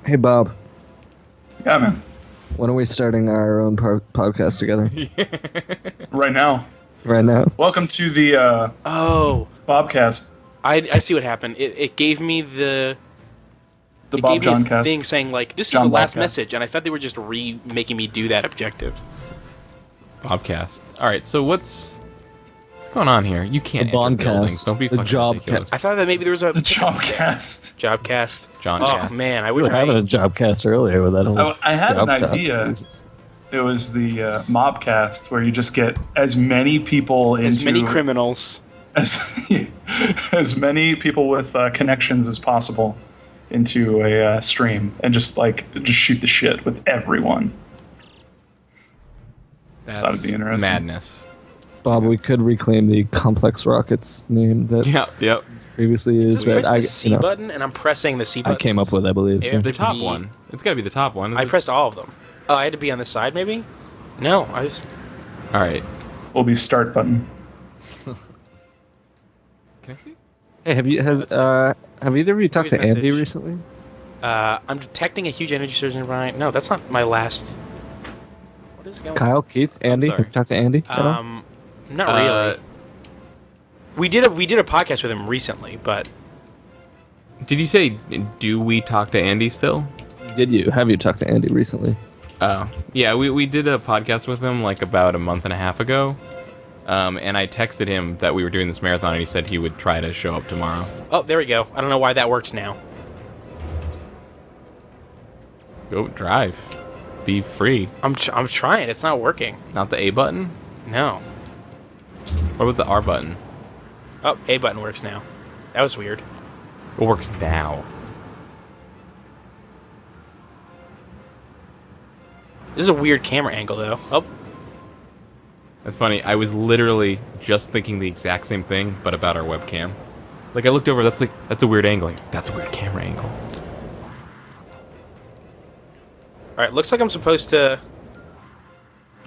Hey, Bob. Yeah, man. When are we starting our own podcast together? Right now. Right now? Welcome to the Bobcast. I see what happened. It gave me the Bob gave me a Johncast. thing saying like this is John the last Bobcast. message, and I thought they were just making me do that objective. Bobcast. All right, so what's going on here? You can't The enter buildings. Bobcast. Don't be The fucking Jobcast. ridiculous. I thought that maybe there was a The Jobcast. Jobcast. Johncast. Oh man, I We wish were having a Jobcast earlier with that whole I had an job talk. idea. Jesus. It was the Mobcast, where you just get as many people into... as many criminals. as many people with connections as possible into a stream, and just shoot the shit with everyone. That's That'd be interesting. madness. Bob, we could reclaim the Complex Rockets name that Yep. was previously It used, says but press the C button, and I'm pressing the C I button. came up with, I believe. Yeah, So. The top Be- one. It's got to be the top one. I pressed all of them. Oh, I had to be on the side, maybe? No, I just. All right. Will be start button. Can I see? Hey, have either of you talked to Previous Andy message. recently? I'm detecting a huge energy surge in Brian. No, that's not my last. What is going on? Kyle, Keith, Andy? sorry. Have you talked to Andy? at all? Not really. We did a podcast with him recently, but Did you say, do we talk to Andy still? Did you? Have you talked to Andy recently? Oh. Yeah, we did a podcast with him like about a month and a half ago. And I texted him that we were doing this marathon, and he said he would try to show up tomorrow. oh, there we go. I don't know why that worked now. Go drive. Be free. I'm trying. It's not working. Not the A button? No. What about the R button? Oh, A button works now. That was weird. It works now. This is a weird camera angle, though. Oh, That's funny. I was literally just thinking the exact same thing, but about our webcam. Like I looked over. That's a weird angle. Like, that's a weird camera angle. all right. Looks like I'm supposed to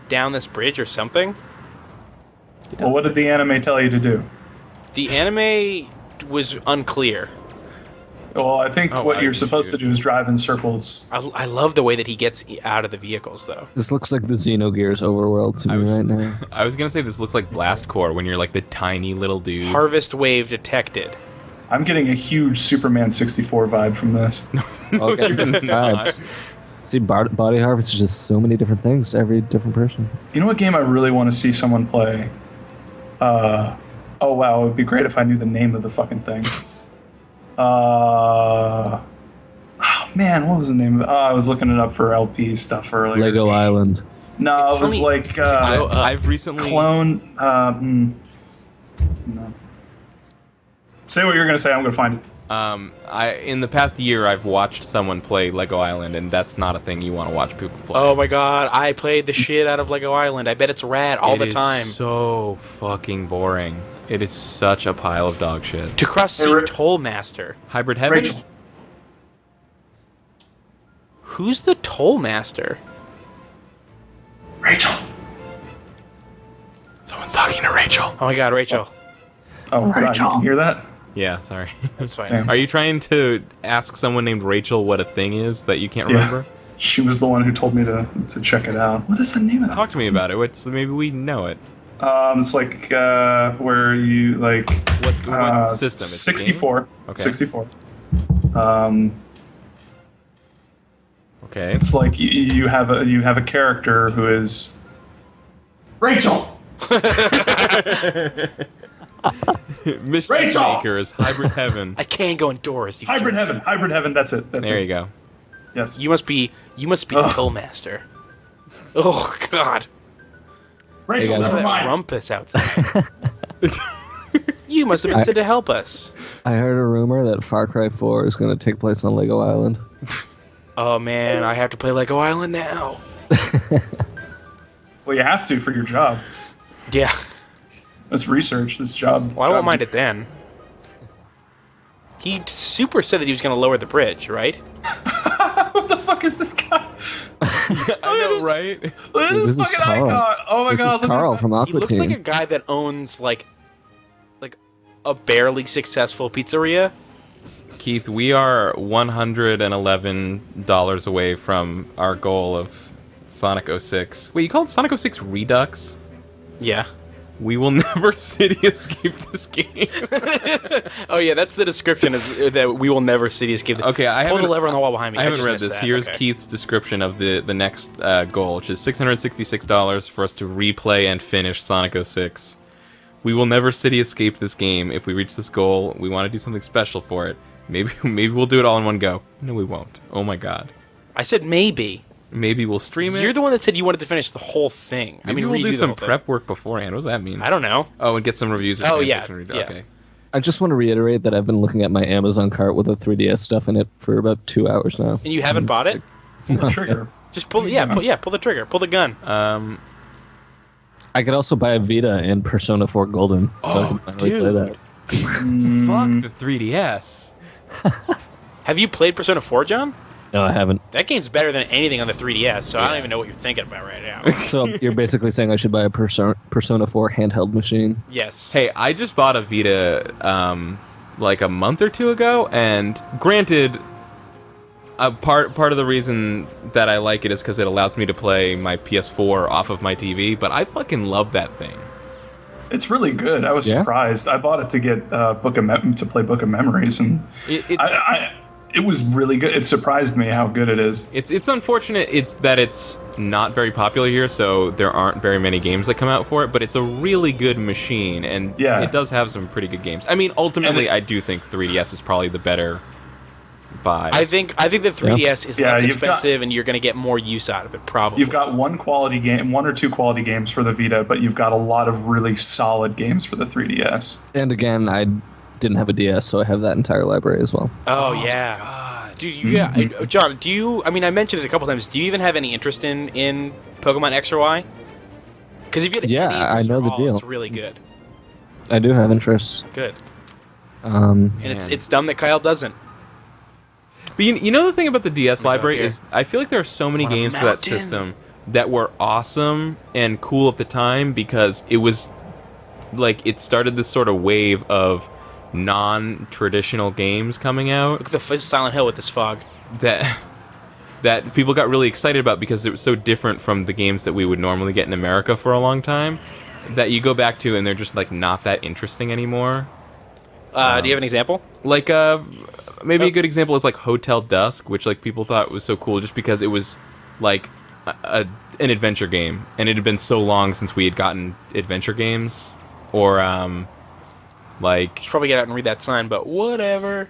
down this bridge or something. Well, what did the anime tell you to do? The anime was unclear. Well, I think Oh, what I you're can supposed shoot. to do is drive in circles. I love the way that he gets out of the vehicles, though. This looks like the Xenogears overworld to I me was- right now. I was gonna say this looks like Blast Core when you're like the tiny little dude. Harvest wave detected. I'm getting a huge Superman 64 vibe from this. Okay. You're not. Vibes. See, Body Harvest is just so many different things to every different person. You know what game I really want to see someone play? Oh wow, it would be great if I knew the name of the fucking thing. Oh man, what was the name of it? Oh, I was looking it up for LP stuff earlier. Lego Island. No, It's it was funny. like I've recently. clone. No. Say what you're gonna say. I'm gonna find it. In the past year, I've watched someone play Lego Island, and that's not a thing you want to watch people play. Oh my god, I played the shit out of Lego Island. I bet it's rad all the time. So fucking boring. It is such a pile of dog shit. To cross Hey, sea Rick. Toll Master. Hybrid Heaven. Rachel. Who's the Toll Master? Rachel. Someone's talking to Rachel. Oh my god, Rachel. Oh, God, you Rachel. can hear that? Yeah, sorry. That's fine. Damn. Are you trying to ask someone named Rachel what a thing is that you can't remember? She was the one who told me to check it out. What is the name of that? Talk to me about it. What's maybe we know it. It's like where you like What system? It's a 64. game? Okay. 64. Okay. It's like you have a character who is Rachel. Mystery Rachel! Makers, Hybrid Heaven. I can't go indoors. You Hybrid jerk. Heaven. Hybrid Heaven. That's it. That's There it. you go. Yes. You must be the Toll Master. Oh god. Rachel. Hey, guys. Never That mind. rumpus outside. You must have been sent to help us. I heard a rumor that Far Cry 4 is going to take place on Lego Island. Oh man, I have to play Lego Island now. Well, you have to for your job. Yeah. That's research. This job. Well, I won't mind it then. He super said that he was going to lower the bridge, right? What the fuck is this guy? I know, this- right? Look at Dude, this this is fucking Carl. icon. Oh my This god. is look at Carl that. from He Aqua looks Team. like a guy that owns like a barely successful pizzeria. Keith, we are $111 away from our goal of Sonic 06. Wait, you called Sonic 06 Redux? Yeah. We will never city escape this game. Oh yeah, that's the description. Is that we will never city escape. Okay, I Pull haven't. the lever on the wall behind me. I haven't just read missed this. that. Here's Okay. Keith's description of the next goal, which is $666 for us to replay and finish Sonic 06. We will never city escape this game. If we reach this goal, we want to do something special for it. Maybe we'll do it all in one go. No, we won't. Oh my god. I said maybe. Maybe we'll stream it. You're the one that said you wanted to finish the whole thing. Maybe I mean, we'll redo do the some whole thing. prep work beforehand. What does that mean? I don't know. Oh, and get some reviews. Of Oh, fan yeah, fiction yeah. Okay. I just want to reiterate that I've been looking at my Amazon cart with the 3DS stuff in it for about 2 hours now. And you haven't bought it? Pull the trigger. Just pull. Pull the trigger. Pull the gun. I could also buy a Vita and Persona 4 Golden, so I can finally play that. Fuck the 3DS. Have you played Persona 4, John? No, I haven't. That game's better than anything on the 3DS, so I don't even know what you're thinking about right now. So you're basically saying I should buy a Persona 4 handheld machine? Yes. Hey, I just bought a Vita like a month or two ago, and granted, part of the reason that I like it is because it allows me to play my PS4 off of my TV, but I fucking love that thing. It's really good. I was Yeah? surprised. I bought it to get to play Book of Memories, and it was really good. It surprised me how good it is. It's unfortunate it's not very popular here, so there aren't very many games that come out for it, but it's a really good machine, and Yeah. it does have some pretty good games. I mean, ultimately, I do think 3DS is probably the better buy. I think the 3DS is Yeah, less you've got- expensive, and you're going to get more use out of it, probably. You've got one or two quality games for the Vita, but you've got a lot of really solid games for the 3DS. And again, I didn't have a DS, so I have that entire library as well. Oh yeah. God. Dude, John, do you... I mean, I mentioned it a couple times. Do you even have any interest in Pokemon X or Y? Because if you had Yeah, any I interest know at the all, deal. it's really good. I do have interest. Good. Um, And it's dumb that Kyle doesn't. But you know the thing about the DS library here. is I feel like there are so many On a games for that mountain. system that were awesome and cool at the time because it was like it started this sort of wave of non-traditional games coming out Look at the Silent Hill with this fog. that people got really excited about because it was so different from the games that we would normally get in America for a long time that you go back to and they're just like not that interesting anymore. Do you have an example? Like maybe a good example is like Hotel Dusk, which like people thought was so cool just because it was like an adventure game, and it had been so long since we had gotten adventure games, or like Should probably get out and read that sign, but whatever.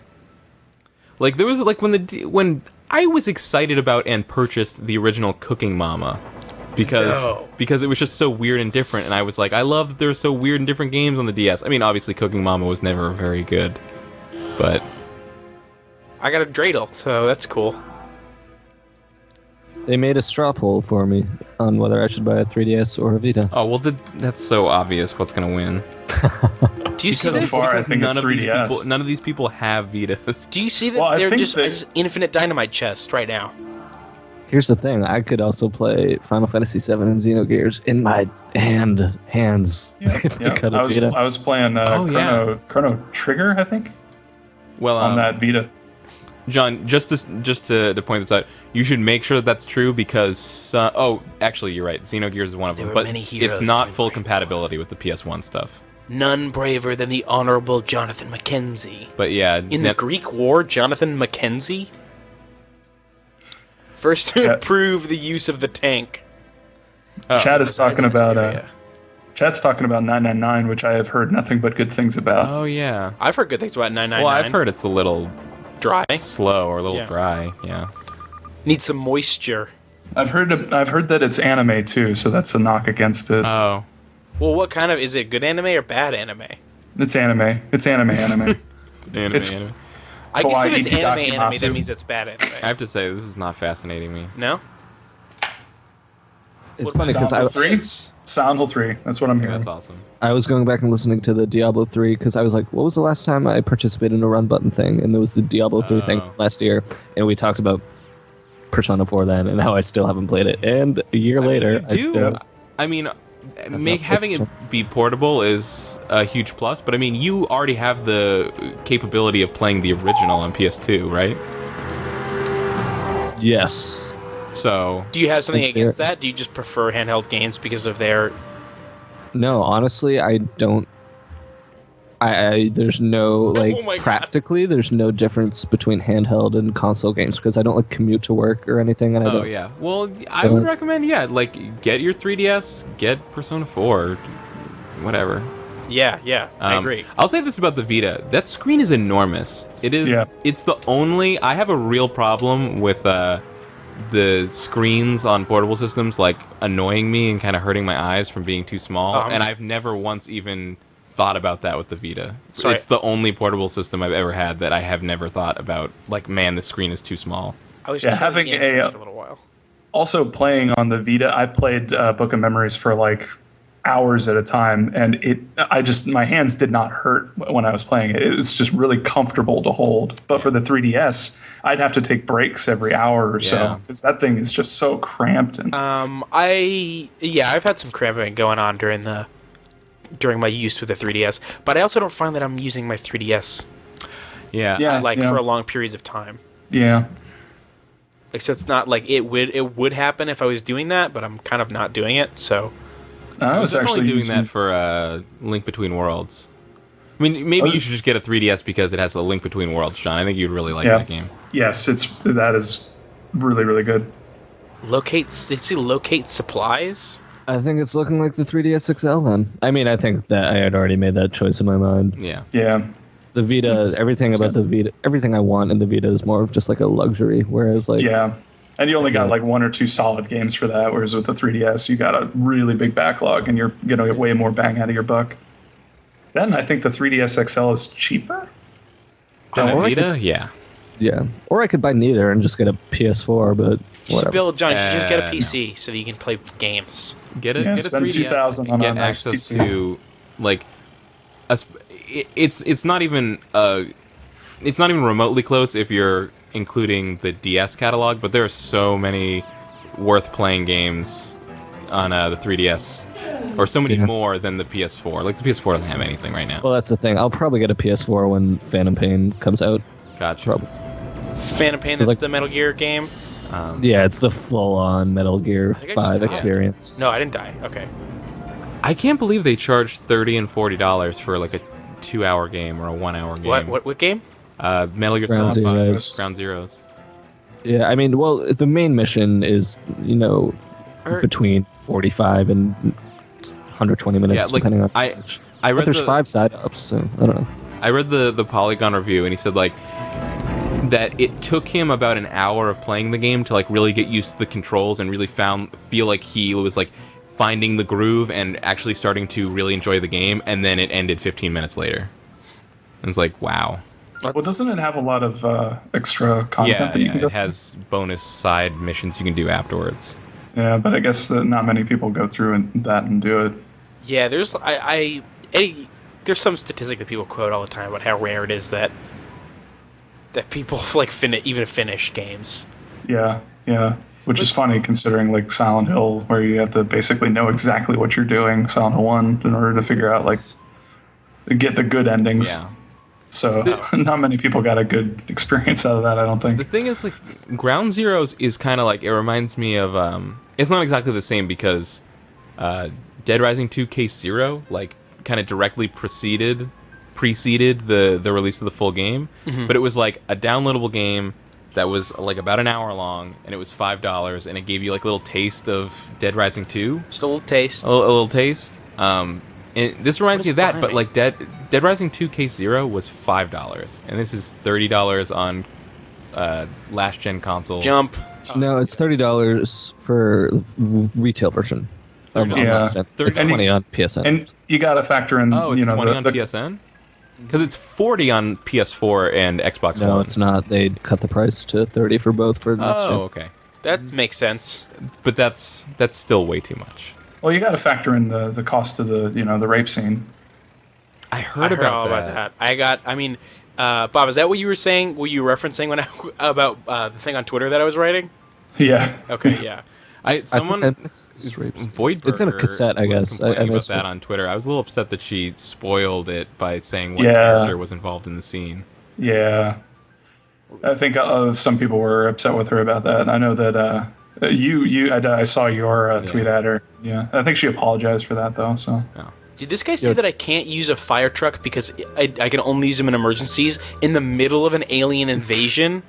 like there was like when I was excited about and purchased the original Cooking Mama because it was just so weird and different, and I was like, I love that there's so weird and different games on the DS. I mean, obviously Cooking Mama was never very good, but I got a dreidel, so that's cool. they made a straw poll for me on whether I should buy a 3DS or a Vita. oh well, that's so obvious what's gonna win. Do you see So this? far, I think it's none of these 3DS. people, none of these people have Vitas. Do you see that Well, I they're think just that- infinite dynamite chest right now? Here's the thing: I could also play Final Fantasy VII and Xenogears in my hands. if I got a Vita. I was playing Chrono Trigger, I think, Well, on that Vita. John, just to point this out, you should make sure that's true because actually you're right. Xenogears is one of them, There were but many heroes it's not during full my compatibility with the PS1 stuff. None braver than the Honorable Jonathan Mackenzie. But yeah, In the Greek War, Jonathan Mackenzie? First to Yeah. improve the use of the tank. Chad is talking about area. Chad's talking about 999, which I have heard nothing but good things about. Oh yeah. I've heard good things about 999. Well, I've heard it's a little Dry. slow or a little Yeah. dry. Yeah. Needs some moisture. I've heard that it's anime too, so that's a knock against it. Oh. Well, what kind of... Is it good anime or bad anime? It's anime. It's anime. Anime. I guess Kawaii if it's anime, Dakimasu. that means it's bad anime. I have to say this is not fascinating me. No? It's funny because Silent Hill 3? It's- Silent Hill 3. That's what I'm hearing. That's awesome. I was going back and listening to the Diablo 3 because I was like, what was the last time I participated in a run button thing? And there was the Diablo 3 thing Oh. last year, and we talked about Persona 4 then, and how I still haven't played it. And a year later, I still... I mean, having it be portable is a huge plus. But I mean, you already have the capability of playing the original on PS2, right? Yes. So, Do you have something against that? Do you just prefer handheld games because of their... No, honestly, I don't. I there's no like Oh my God. practically there's no difference between handheld and console games because I don't like commute to work or anything. And I oh don't, yeah. Well, I would recommend like get your 3DS, get Persona 4, whatever. Yeah, I agree. I'll say this about the Vita: that screen is enormous. It is. Yeah. It's the only. I have a real problem with the screens on portable systems like annoying me and kind of hurting my eyes from being too small. And I've never once even thought about that with the Vita. Sorry. It's the only portable system I've ever had that I have never thought about. Like, man, the screen is too small. I was having having for a little while. Also, playing on the Vita, I played Book of Memories for like hours at a time, and my hands did not hurt when I was playing it. It's just really comfortable to hold. But for the 3DS, I'd have to take breaks every hour or so because that thing is just so cramped. And I've had some cramping going on during my use with the 3DS, but I also don't find that I'm using my 3DS for long periods of time. Yeah. Like, so it's not like it would happen if I was doing that, but I'm kind of not doing it. So I was actually doing using that for Link Between Worlds. I mean, maybe you should just get a 3DS because it has a Link Between Worlds, John. I think you'd really like that game. Yes, that is really, really good. Locate supplies. I think it's looking like the 3DS XL then. I mean, I think that I had already made that choice in my mind. Yeah. Yeah. The Vita, everything about the Vita, everything I want in the Vita is more of just like a luxury. Whereas like and you only got like one or two solid games for that. Whereas with the 3DS, you got a really big backlog, and you're gonna get way more bang out of your buck. Then I think the 3DS XL is cheaper. On a Vita, yeah. Yeah, or I could buy neither and just get a PS4, but whatever. John, you should just get a PC so that you can play games. Get a 3DS $2,000 on and get a nice access PC. to like it's not even remotely close if you're including the DS catalog, but there are so many worth playing games on the 3DS, or so many more than the PS4. Like the PS4 doesn't have anything right now. Well, that's the thing. I'll probably get a PS4 when Phantom Pain comes out. Gotcha. Probably. Phantom Pain, that's the Metal Gear game. Yeah, it's the full-on Metal Gear think I 5 just died. experience. No, I didn't die. Okay. I can't believe they charged $30 and $40 for like a 2-hour game or a 1-hour game. What game? Metal Gear Ground Solid 5, Zeroes. Ground Zeroes. Yeah, I mean, well, the main mission is, between 45 and 120 minutes, depending on I but read there's 5 side-ups, so I don't know. I read the Polygon review, and he said like that it took him about an hour of playing the game to like really get used to the controls and really feel like he was like finding the groove and actually starting to really enjoy the game, and then it ended 15 minutes later. And it's like, wow. Well, doesn't it have a lot of extra content that you can go it has bonus side missions you can do afterwards. Yeah, but I guess that not many people go through that and do it. Yeah, there's there's some statistic that people quote all the time about how rare it is that people like even finish games. Yeah, which is funny considering like Silent Hill, where you have to basically know exactly what you're doing, Silent Hill 1, in order to figure out like get the good endings. Yeah. So not many people got a good experience out of that, I don't think. The thing is, like, Ground Zeroes is kind of like, it reminds me of, it's not exactly the same because Dead Rising 2 Case Zero, like, kind of directly preceded the release of the full game. Mm-hmm. But it was like a downloadable game that was like about an hour long, and it was $5, and it gave you like a little taste of Dead Rising 2. Just a little taste. A little taste. And this reminds me of that, but like Dead Rising 2 Case Zero was $5, and this is $30 on last gen consoles. Jump. No, it's $30 for retail version. Yeah. It's 20 on PSN. And you got to factor in, it's 20 on PSN? Because it's 40 on PS4 and Xbox One. No, it's not. They cut the price to 30 for both for next gen. Okay. That makes sense. But that's still way too much. Well, you got to factor in the cost of the rape scene. I heard all about that. Bob, is that what you were saying? Were you referencing about the thing on Twitter that I was writing? Yeah. Okay, yeah. Voidburger it's in a cassette, I guess. I about that on Twitter. I was a little upset that she spoiled it by saying what character was involved in the scene. Yeah, I think some people were upset with her about that. I know that I saw your tweet at her. Yeah, I think she apologized for that though. So. Oh. Did this guy say that I can't use a fire truck because I can only use them in emergencies in the middle of an alien invasion?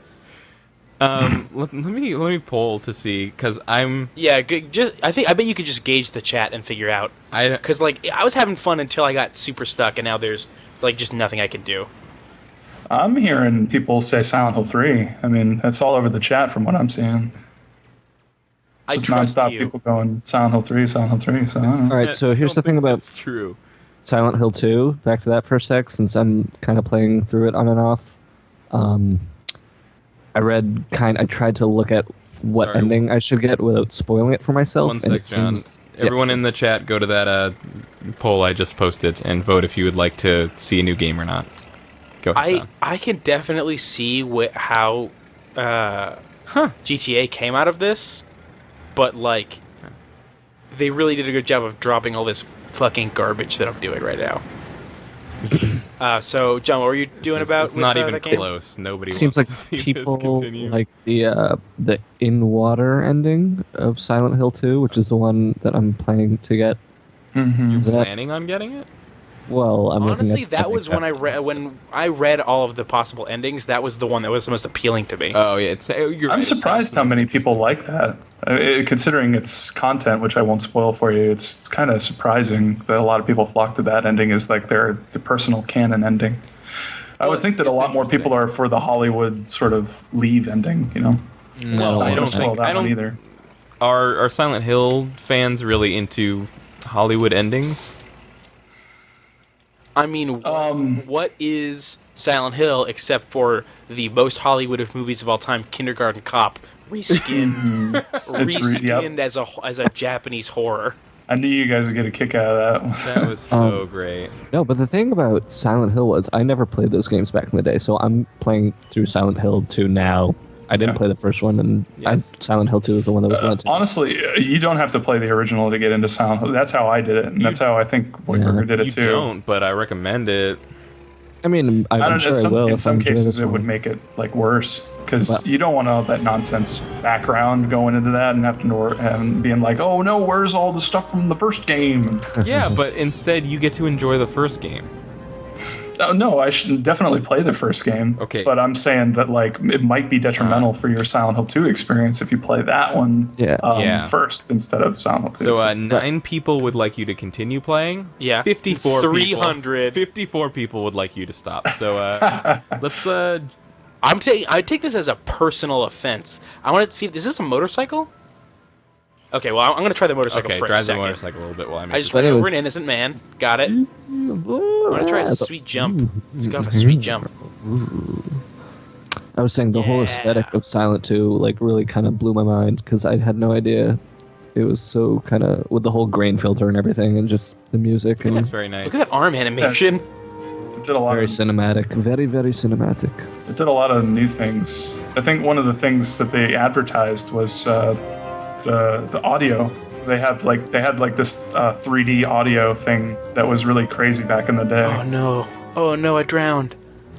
Let me poll to see, because I'm... Yeah, I bet you could just gauge the chat and figure out. Because, I was having fun until I got super stuck, and now there's, just nothing I can do. I'm hearing people say Silent Hill 3. I mean, that's all over the chat from what I'm seeing. Just nonstop people going Silent Hill 3, Silent Hill 3. So, all right, so here's the thing about Silent Hill 2. Back to that for a sec, since I'm kind of playing through it on and off. I tried to look at what ending I should get without spoiling it for myself. One sec, John. Everyone in the chat, go to that poll I just posted and vote if you would like to see a new game or not. Go ahead, John. I can definitely see how GTA came out of this. But, they really did a good job of dropping all this fucking garbage that I'm doing right now. So, John, what were you doing about? It's not even close. Nobody seems wants like to see people this continue. like the in-water ending of Silent Hill 2, which is the one that I'm planning to get. Mm-hmm. Planning on getting it? Well, honestly, that was when I read all of the possible endings. That was the one that was the most appealing to me. Oh yeah, I'm surprised how many people like that. Considering its content, which I won't spoil for you, it's kind of surprising that a lot of people flock to that ending as the personal canon ending. I would think that a lot more people are for the Hollywood sort of leave ending. No, I don't spoil that one either. Are Silent Hill fans really into Hollywood endings? I mean, what is Silent Hill except for the most Hollywood of movies of all time, Kindergarten Cop, reskinned as a Japanese horror? I knew you guys would get a kick out of that. That was so great. No, but the thing about Silent Hill was I never played those games back in the day, so I'm playing through Silent Hill 2 now. I didn't play the first one, and Silent Hill 2 is the one that was rented. Honestly, you don't have to play the original to get into Silent Hill. That's how I did it, and that's how I think Voidburger did it too. You don't, but I recommend it. I mean, I'm sure I will. In some cases, it would make it worse because you don't want all that nonsense background going into that and have to being like, oh no, where's all the stuff from the first game? Yeah, but instead you get to enjoy the first game. No, I should definitely play the first game. Okay. But I'm saying that it might be detrimental for your Silent Hill 2 experience if you play that one first instead of Silent Hill 2. So 9 people would like you to continue playing. Yeah. 54 300. 54 people would like you to stop. So let's I take this as a personal offense. I want to see if is this a motorcycle? Okay, well, I'm going to try the motorcycle for a second. Drive the motorcycle a little bit while I just ran over an innocent man. Got it. I'm going to try a sweet jump. Let's go off a sweet jump. I was saying the whole aesthetic of Silent 2 really kind of blew my mind because I had no idea it was so kind of with the whole grain filter and everything and just the music. And that's very nice. Look at that arm animation. It did a lot very cinematic. Very, very cinematic. It did a lot of new things. I think one of the things that they advertised was the audio. They had this 3D audio thing that was really crazy back in the day. Oh no, I drowned.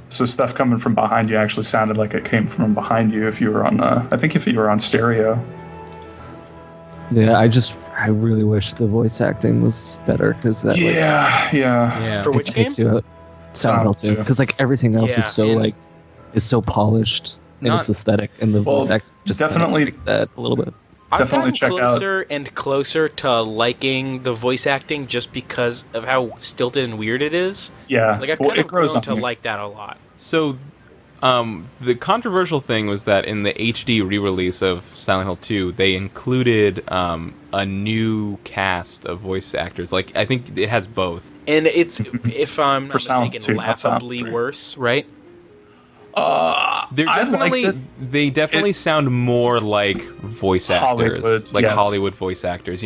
So stuff coming from behind you actually sounded like it came from behind you if you were on if you were on stereo. Yeah, I really wish the voice acting was better because that For which game? Takes you out. Silent Hill 2 because everything else is so polished in its aesthetic and the voice acting just definitely makes that a little bit. I've gotten closer and closer to liking the voice acting just because of how stilted and weird it is. Yeah, I've kind of grown to like that a lot. So, the controversial thing was that in the HD re-release of Silent Hill 2, they included a new cast of voice actors. I think it has both. And it's, if I'm not mistaken, laughably worse, right? They definitely sound more like voice actors, Hollywood voice actors.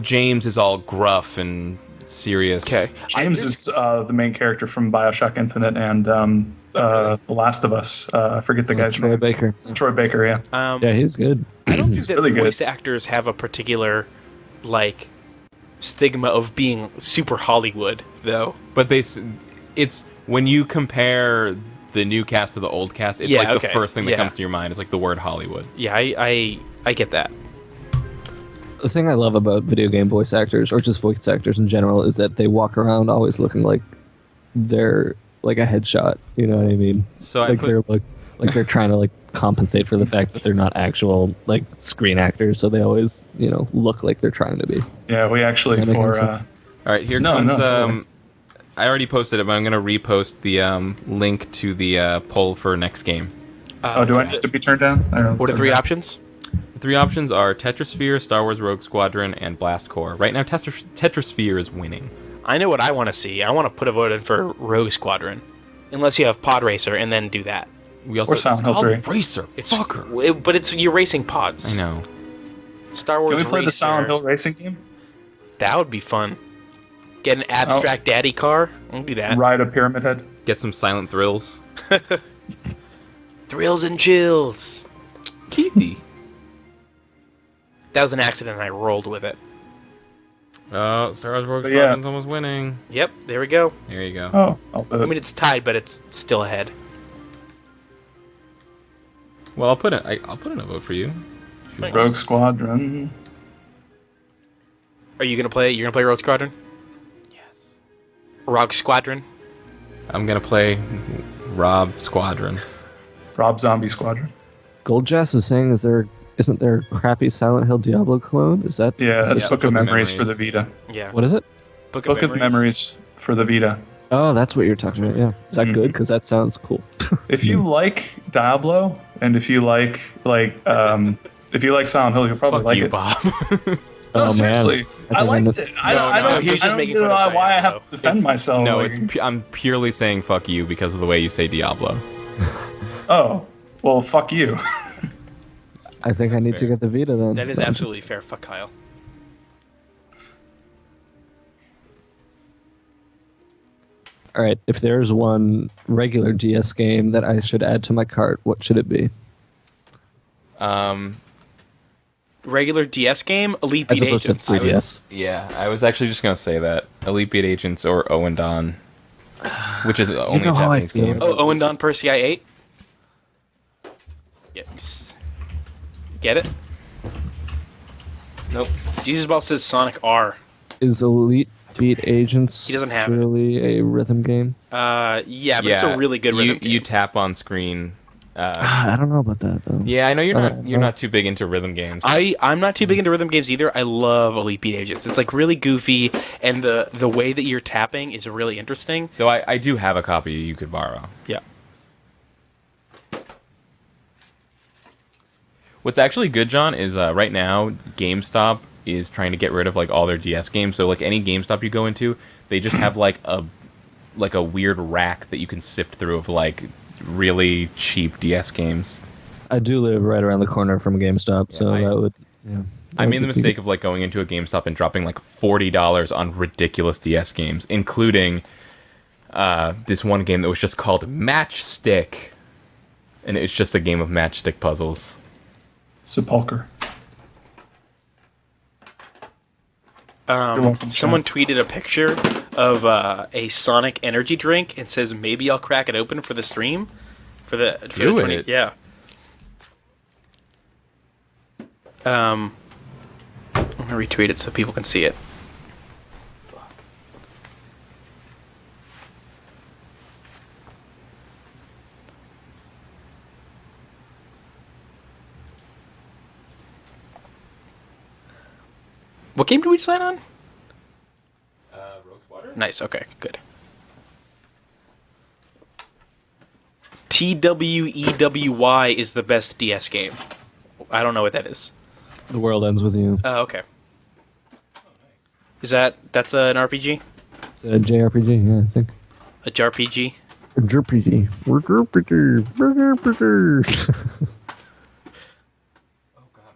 James is all gruff and serious. Okay, James is the main character from BioShock Infinite and The Last of Us. I forget the guy's Troy name. Baker. Troy Baker, yeah. Yeah, he's good. I don't think that really good. voice actors have a particular, like, stigma of being super Hollywood, though. But it's when you compare the new cast to the old cast, it's like the first thing that comes to your mind is like the word Hollywood. Yeah, I get that. The thing I love about video game voice actors, or just voice actors in general, is that they walk around always looking like they're like a headshot. You know what I mean? So like they're they're trying to like compensate for the fact that they're not actual like screen actors, so they always look like they're trying to be. Yeah, we actually Does that make for. sense? All right, here No, comes. totally. I already posted it, but I'm gonna repost the link to the poll for next game. Do I need to be turned down? What are the 3 options? The 3 options are Tetrasphere, Star Wars Rogue Squadron, and Blast Corps. Right now, Tetrasphere is winning. I know what I want to see. I want to put a vote in for Rogue Squadron. Unless you have Pod Racer, and then do that. We also Or Silent Hill 3. Racer. Fucker. But you're racing pods. I know. Star Wars Can we play Racer. the Silent Hill racing game? That would be fun. Get an abstract daddy car. I'll do that. Ride a Pyramid Head? Get some silent thrills. Thrills and chills. Keithy. That was an accident. I rolled with it. Oh, Star Wars Rogue But Squadron's almost winning. Yep, there we go. There you go. Oh, I'll do it. I mean, it's tied, but it's still ahead. Well, I'll put in a vote for you. Thanks. Rogue Squadron. Are you gonna play? You're gonna play Rogue Squadron? Yes. Rogue Squadron. I'm gonna play Rob Squadron. Rob Zombie Squadron. Goldjazz is saying, isn't there a crappy Silent Hill Diablo clone? Is that? Yeah, that's Yeah, Book of Memories for the Vita. Yeah. What is it? Book Book of Memories for the Vita. Oh, that's what you're talking about. Yeah, is that good? Because that sounds cool. If you like Diablo, and if you like if you like Silent Hill, you'll probably Fuck like you, it. Bob. No, Oh, man. seriously, I liked it. I don't, he was just I don't making know fun of why I Diablo. have to defend myself. No, like- I'm purely saying fuck you because of the way you say Diablo. Oh, well, fuck you. I think I need to fair. get the Vita then. That is absolutely fair. Fuck Kyle. All right, if there's one regular DS game that I should add to my cart, what should it be? Regular DS game, Elite As Beat opposed Agents. to 3DS. Yeah, I was actually just gonna say that Elite Beat Agents or Owen Dawn, which is only know a how I Japanese feel game. about Oh, Owen Don Percy I-8. Get it? Nope. Jesus Ball says Sonic R. Is Elite Beat Agents He doesn't have it. really a rhythm game? Yeah, but it's a really good rhythm game. You tap on screen. I don't know about that though. Yeah, I know you're not too big into rhythm games. I'm not too big into rhythm games either. I love Elite Beat Agents. It's like really goofy, and the way that you're tapping is really interesting. Though I do have a copy you could borrow. Yeah. What's actually good, John, is right now GameStop is trying to get rid of like all their DS games. So like any GameStop you go into, they just have like a weird rack that you can sift through of like really cheap DS games. I do live right around the corner from a GameStop, so I- that would. Yeah, I made the mistake of like going into a GameStop and dropping like $40 on ridiculous DS games, including this one game that was just called Matchstick, and it's just a game of matchstick puzzles. Sepulcher. Someone tweeted a picture of a Sonic energy drink and says maybe I'll crack it open for the stream for the Do 20 it. Yeah. I'm gonna retweet it so people can see it. What game do we decide on? Rogue Squadron? Nice. Okay. Good. TWEWY is the best DS game. I don't know what that is. The world ends with you. Oh, okay. That's an RPG? It's a JRPG, yeah, I think. A JRPG? JRPG. Oh god,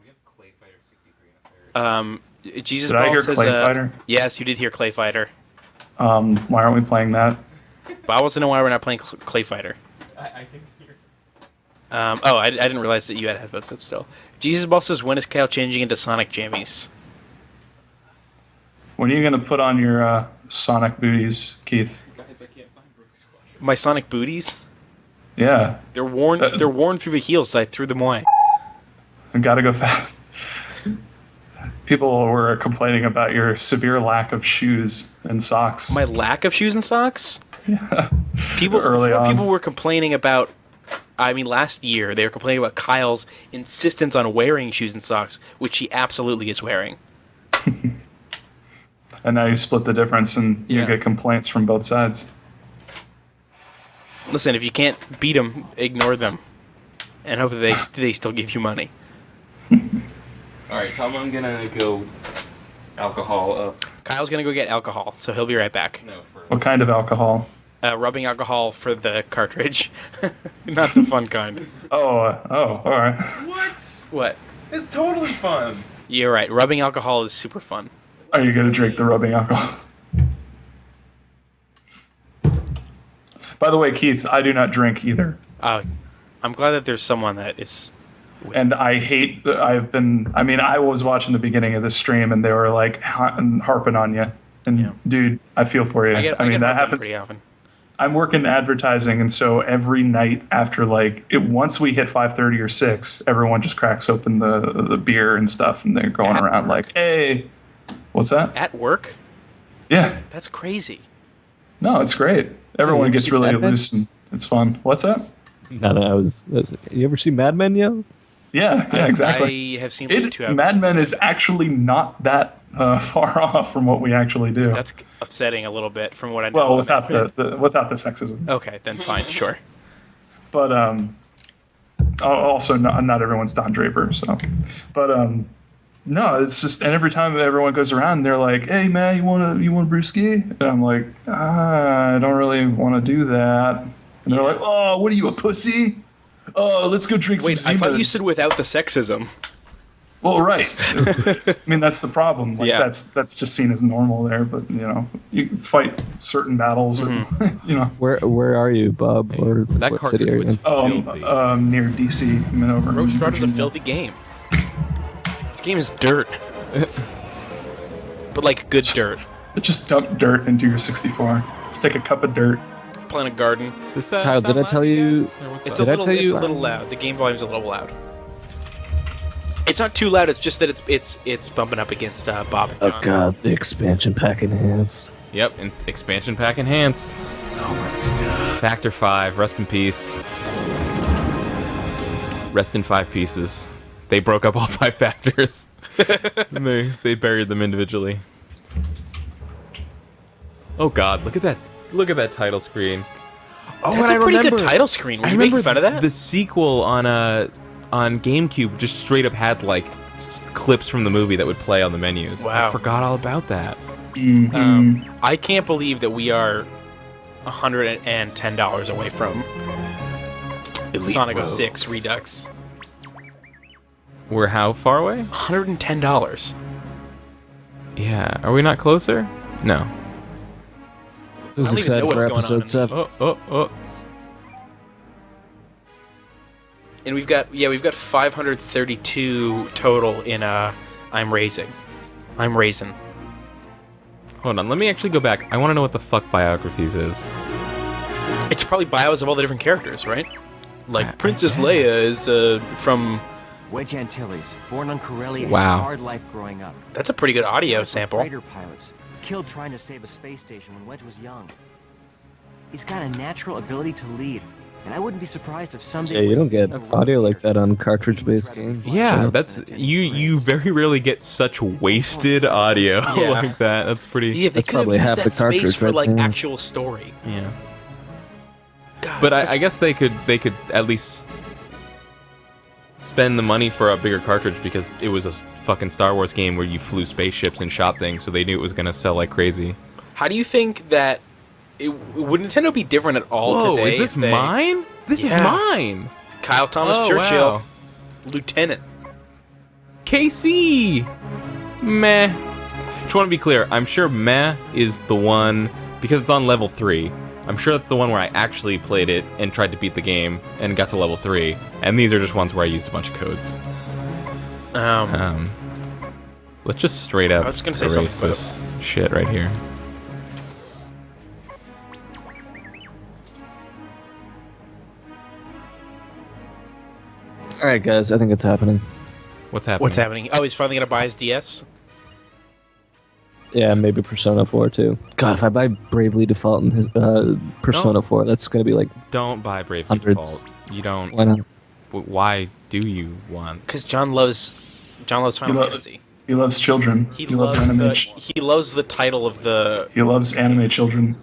we have Clay Fighter 63 in a third. Jesus Did I Ball hear says, Clay Fighter? Yes, you did hear Clay Fighter. Why aren't we playing that? But I want to know why we're not playing Clay Fighter. I think you're... I didn't realize that you had headphones up still. Jesus Ball says, when is Kyle changing into Sonic Jammies? When are you going to put on your Sonic booties, Keith? Guys, I can't find Brooks Squadron. My Sonic booties? Yeah. They're worn. They're worn through the heels, so I threw them away. I gotta go fast. People were complaining about your severe lack of shoes and socks. My lack of shoes and socks? Yeah. People Early on. People were complaining about. I mean, last year they were complaining about Kyle's insistence on wearing shoes and socks, which he absolutely is wearing. And now you split the difference, and you Yeah. get complaints from both sides. Listen, if you can't beat them, ignore them, and hope that they still give you money. All right, tell him I'm gonna go alcohol up. Kyle's gonna go get alcohol, so he'll be right back. No, for... What kind of alcohol? Rubbing alcohol for the cartridge, not the fun kind. Oh, all right. What? What? It's totally fun. You're right. Rubbing alcohol is super fun. Are you gonna drink the rubbing alcohol? By the way, Keith, I do not drink either. I'm glad that there's someone that is. And I hate that I was watching the beginning of this stream and they were like harping on you. And Yeah. dude, I feel for you. I get that harped on happens pretty often. I'm working advertising, and so every night after once we hit 5:30 or 6, everyone just cracks open the beer and stuff, and they're going around like, "Hey, what's that?" At work? Yeah, That's crazy. no, it's great. Everyone you gets see really Mad Men? loose, and it's fun. What's that? No, you ever see Mad Men, yo? Yeah, exactly. I have seen like 2 episodes. Mad Men is actually not that far off from what we actually do. That's upsetting a little bit from what I know. Well, about without Mad Men. without the sexism. Okay, then fine, sure. But also not everyone's Don Draper, so. But no, it's just, and every time everyone goes around, they're like, "Hey man, you want a brewski?" And I'm like, I don't really want to do that. And they're like, "Oh, what are you, a pussy? Oh, let's go drink Wait, some I thought you Zimas." said without the sexism. Well, right. I mean, that's the problem. Like, Yeah. that's just seen as normal there. But you fight certain battles, or, Where are you, Bob? Or that what city cartridge are you was in? filthy. Near DC. I'm over. Rogue in Squadron's a Virginia. filthy game. This game is dirt. But like good dirt. Just dump dirt into your 64. Just take a cup of dirt. Plant a garden. Does Kyle, did I tell you? It's Did I tell it's you- a little loud. The game volume's a little loud. It's not too loud. It's just that it's bumping up against Bob and John. Oh god, the expansion pack enhanced. Yep, and expansion pack enhanced. Oh my god. Factor 5, rest in peace. Rest in 5 pieces. They broke up all 5 factors. And they buried them individually. Oh god, look at that. Look at that title screen. Oh, That's and a I pretty remember, good title screen. Were I you making remember fun of that? the sequel on GameCube just straight up had like clips from the movie that would play on the menus. Wow. I forgot all about that. I can't believe that we are $110 away from Sonic 06 Redux. We're how far away? $110. Yeah. Are we not closer? No. Who's I don't even know excited what's for going on episode in 7? Oh. And we've got 532 total in I'm Raising. Hold on. Let me actually go back. I want to know what the fuck biographies is. It's probably bios of all the different characters, right? Like I Princess guess. Leia is from. Wedge Antilles, born on Corellia, Wow. had a hard life growing up. That's a pretty good audio Like sample. Fighter pilots, killed trying to save a space station when Wedge was young. He's got a natural ability to lead, and I wouldn't be surprised if someday. Yeah, you don't get Wedge- audio like that on cartridge-based games. Yeah, that's you very rarely get such wasted audio Yeah. like that. That's pretty. Yeah, they That's could have probably used half that the space cartridge for right like there. actual story. Yeah. God, But such- I guess they could at least spend the money for a bigger cartridge because it was a fucking Star Wars game where you flew spaceships and shot things, so they knew it was gonna sell like crazy. How do you think that? Would Nintendo be different at all Whoa, today? is this if they- mine? This Yeah. is mine. Kyle Thomas Oh, Churchill, wow. Lieutenant. KC. Meh. Just want to be clear. I'm sure meh is the one because it's on level 3. I'm sure that's the one where I actually played it and tried to beat the game and got to level 3. And these are just ones where I used a bunch of codes. Let's just straight up erase this shit right here. All right, guys, I think it's happening. What's happening? What's happening? Oh, he's finally gonna buy his DS. Yeah, maybe Persona 4 too. God, if I buy Bravely Default and his Persona 4, that's gonna be like Don't buy Bravely hundreds. Default. You don't. Why not? Why do you want? Because John loves Final Fantasy. He loves children. He loves loves anime. he loves the title of the. He loves anime children.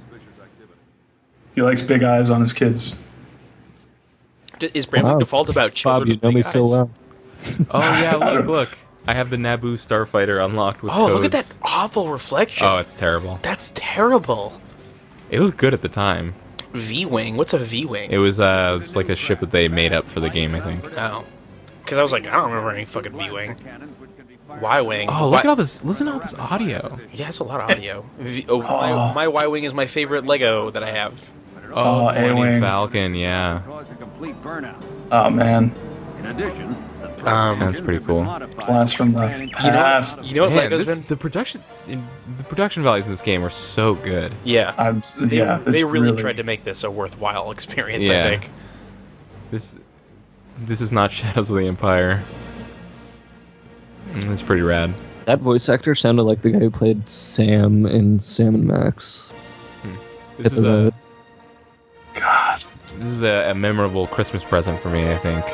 He likes big eyes on his kids. Is Bravely Default about children? Bob, you with know big me eyes? so well. Oh yeah, look. I have the Naboo Starfighter unlocked with Oh, codes. look at that awful reflection. Oh, it's terrible. That's terrible. It looked good at the time. V-wing. What's a V-wing? It was like a ship that they made up for the game, I think. Oh, because I was like, I don't remember any fucking V-wing. Y-wing. Oh, look at all this! Listen to all this audio. Yeah, it's a lot of audio. My Y-wing is my favorite Lego that I have. Oh, A-wing. Millennium Falcon, yeah. Oh man, That's pretty cool. blast from the past. You know what Man, Lego's been? the production values in this game are so good. Yeah. They really really tried to make this a worthwhile experience, Yeah. I think. This is not Shadows of the Empire. It's pretty rad. That voice actor sounded like the guy who played Sam in Sam and Max. This Hit the road. God. This is a memorable Christmas present for me, I think.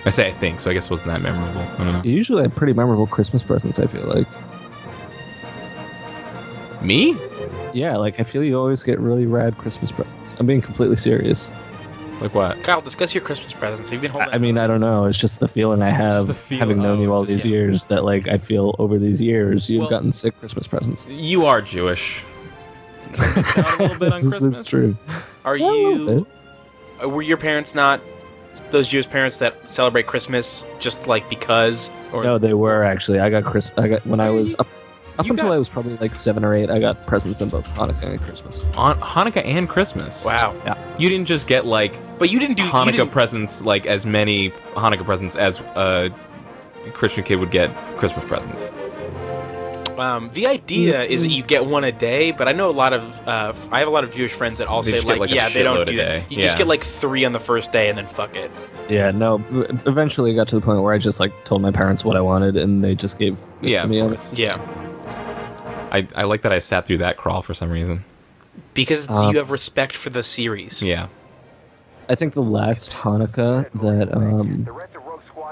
I say I think, so I guess it wasn't that memorable. I don't know. You usually have pretty memorable Christmas presents, I feel like. Me? Yeah, like I feel you always get really rad Christmas presents. I'm being completely serious. Like what? Kyle, discuss your Christmas presents. You've been holding. I mean, I don't know. It's just the feeling I have, the feel- having known you all just- these years, that like I feel over these years you've Well- gotten sick Christmas presents. You are Jewish. Down a little bit on This Christmas. is true. Are Yeah, a little you? Were your parents not those Jewish parents that celebrate Christmas just like because? Or No, they were actually. I got when I was up You until got- I was probably like 7 or 8. I got presents in both Hanukkah and Christmas. On Hanukkah and Christmas. wow. Yeah. You didn't just get like But you didn't do Hanukkah you didn't- presents, like as many Hanukkah presents as a Christian kid would get Christmas presents. The idea is that you get one a day, but I know a lot of I have a lot of Jewish friends that all They say just get, like, a yeah, they don't shitload do a that. day. You just Yeah. get like 3 on the first day and then fuck it. Yeah, no. Eventually, it got to the point where I just like told my parents what I wanted, and they just gave it Yeah, to me. of course. Yeah, I like that I sat through that crawl for some reason. because you have respect for the series. Yeah. I think the last Hanukkah that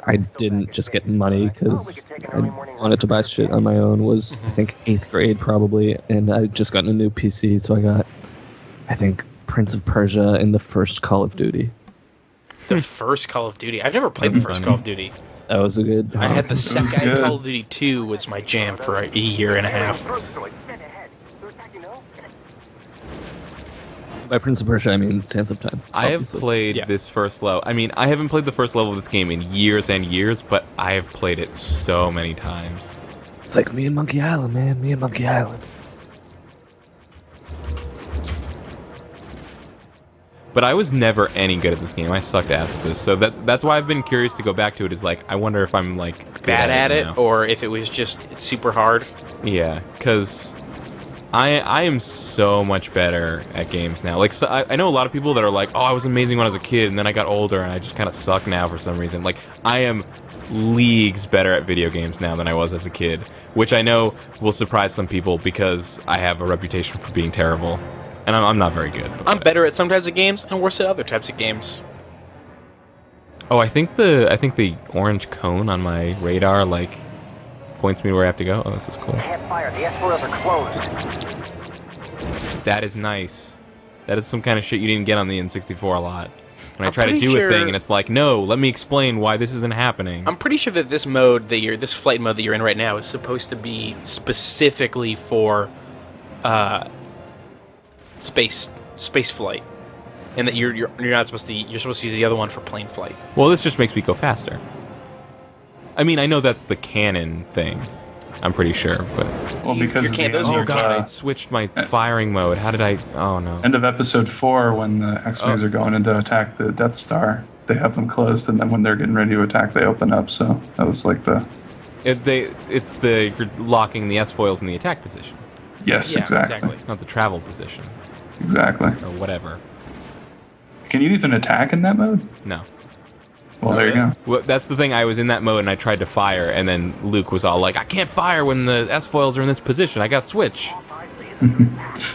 I didn't just get money because I wanted to buy shit on my own was, I think, 8th grade probably, and I just gotten a new PC, so I got, I think, Prince of Persia and the first Call of Duty. The first Call of Duty. I've never played the first funny. Call of Duty. That was a good. I had the second good. Call of Duty 2 was my jam for a year and a half. By Prince of Persia, I mean Sands of Time. I have obviously. played Yeah. this first level. I mean, I haven't played the first level of this game in years and years, but I have played it so many times. It's like me and Monkey Island, man. Me and Monkey Island. But I was never any good at this game. I sucked ass at this. So that's why I've been curious to go back to it, is like, I wonder if I'm like good Bad at it, now. or if it was just super hard. Yeah, because I am so much better at games now. Like, so I know a lot of people that are like, oh, I was amazing when I was a kid, and then I got older, and I just kind of suck now for some reason. Like, I am leagues better at video games now than I was as a kid, which I know will surprise some people because I have a reputation for being terrible, and I'm not very good. But I'm better at some types of games and worse at other types of games. Oh, I think the orange cone on my radar like points me to where I have to go. Oh, this is cool. Can't fire. The escalators are closed. That is nice. That is some kind of shit you didn't get on the N64 a lot. When I I'm try to pretty do sure- a thing and it's like, no, let me explain why this isn't happening. I'm pretty sure that this flight mode that you're in right now is supposed to be specifically for space flight, and that you're not supposed to. You're supposed to use the other one for plane flight. Well, this just makes me go faster. I mean, I know that's the canon thing. I'm pretty sure, but Well, because at the those end are oh of, god, I switched my firing mode. How did I? Oh no. end of episode 4, when the X-Wings are going in to attack the Death Star, they have them closed, and then when they're getting ready to attack, they open up. So that was like the You're locking the S-foils in the attack position, yes, Yeah, exactly. not the travel position Exactly. or whatever. Can you even attack in that mode? No. Well, there you go. Well, that's the thing. I was in that mode and I tried to fire, and then Luke was all like, "I can't fire when the S-foils are in this position. I got to switch."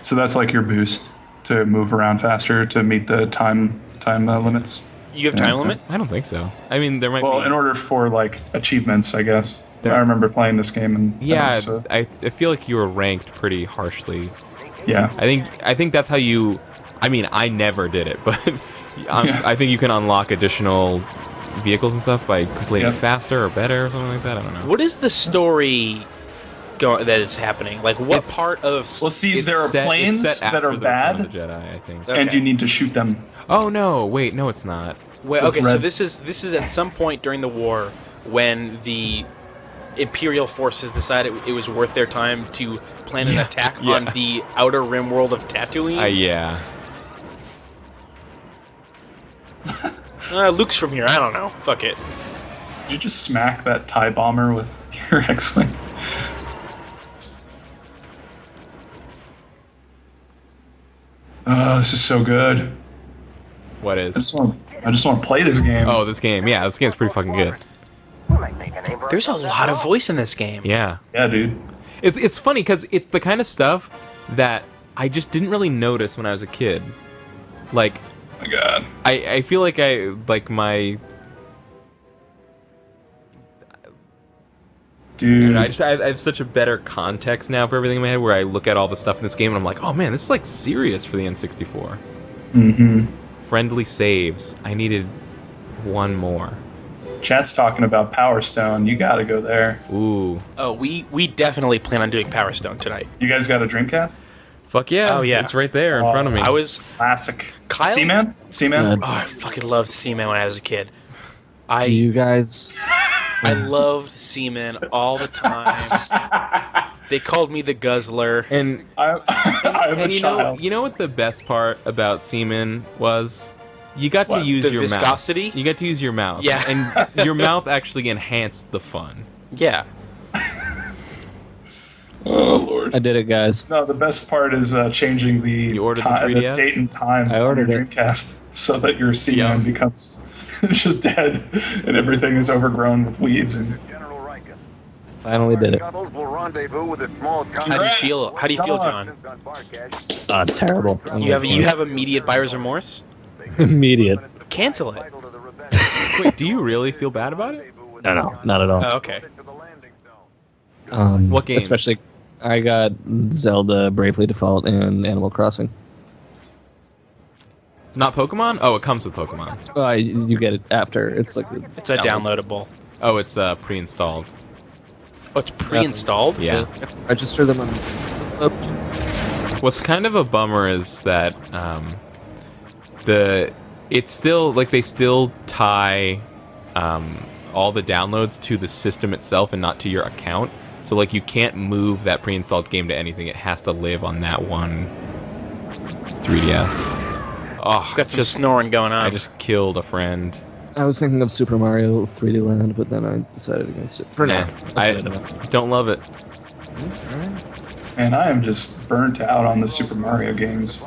So that's like your boost to move around faster to meet the time limits. You have time limit? I don't think so. I mean, there might Well, be. in order for like achievements, I guess. There- I remember playing this game and Yeah, so, I feel like you were ranked pretty harshly. yeah. I think that's how you. I mean, I never did it, but Yeah. I think you can unlock additional vehicles and stuff by completing Yep. it faster or better or something like that. I don't know. What is the story that is happening? Like, what It's- part of... Well, see, It's there are set- it's planes set that after are the Return of bad, the Jedi, I think. Okay. and you need to shoot them. Oh no! Wait, no, it's not. Well, with okay, so red. this is at some point during the war when the Imperial forces decided it was worth their time to plan an attack yeah. on the outer rim world of Tatooine. Yeah. Luke's from here. I don't know. Fuck it. Did you just smack that TIE bomber with your X-Wing? Oh, this is so good. What is? I just want to play this game. Oh, this game. Yeah, this game's pretty fucking good. There's a lot of voice in this game. Yeah. Yeah, dude. It's funny because it's the kind of stuff that I just didn't really notice when I was a kid. Like, Oh my God. I feel like my Dude. I have such a better context now for everything in my head where I look at all the stuff in this game and I'm like, oh man, this is like serious for the N64. Mm-hmm. Friendly saves. I needed one more. Chat's talking about Power Stone. You gotta go there. Ooh. Oh, we definitely plan on doing Power Stone tonight. You guys got a Dreamcast? Fuck yeah. Oh, yeah. It's right there in front of me. I was Classic. Kyle? Seaman? Seaman? Uh, I fucking loved Seaman when I was a kid. Do you guys? I loved Seaman all the time. They called me the Guzzler. and I'm a and child. you know what the best part about Seaman was? You got to What? use The your viscosity? mouth. You got to use your mouth. Yeah. And your mouth actually enhanced the fun. Yeah. Oh, Lord. I did it, guys. No, the best part is changing the, You ordered the the 3DS? date and time I on ordered your it. Dreamcast so that your Seaman Yeah. becomes just dead and everything is overgrown with weeds. And Finally did it. How do you Congrats. feel? How do you feel, John? Terrible. You have immediate buyer's remorse? immediate. Cancel it. Wait, do you really feel bad about it? No, not at all. Oh, okay. What games? Especially, I got Zelda, Bravely Default, and Animal Crossing. Not Pokemon? Oh, it comes with Pokemon. You get it after. It's like It's a downloadable. Oh, it's pre-installed. Oh, it's pre-installed? Yeah. Register them on. What's kind of a bummer is that it's still like they still tie all the downloads to the system itself and not to your account. So like you can't move that pre-installed game to anything. It has to live on that one 3DS. Oh, Got some snoring going on. I just killed a friend. I was thinking of Super Mario 3D Land, but then I decided against it. For Nah, now. I don't love it. Man, I am just burnt out on the Super Mario games.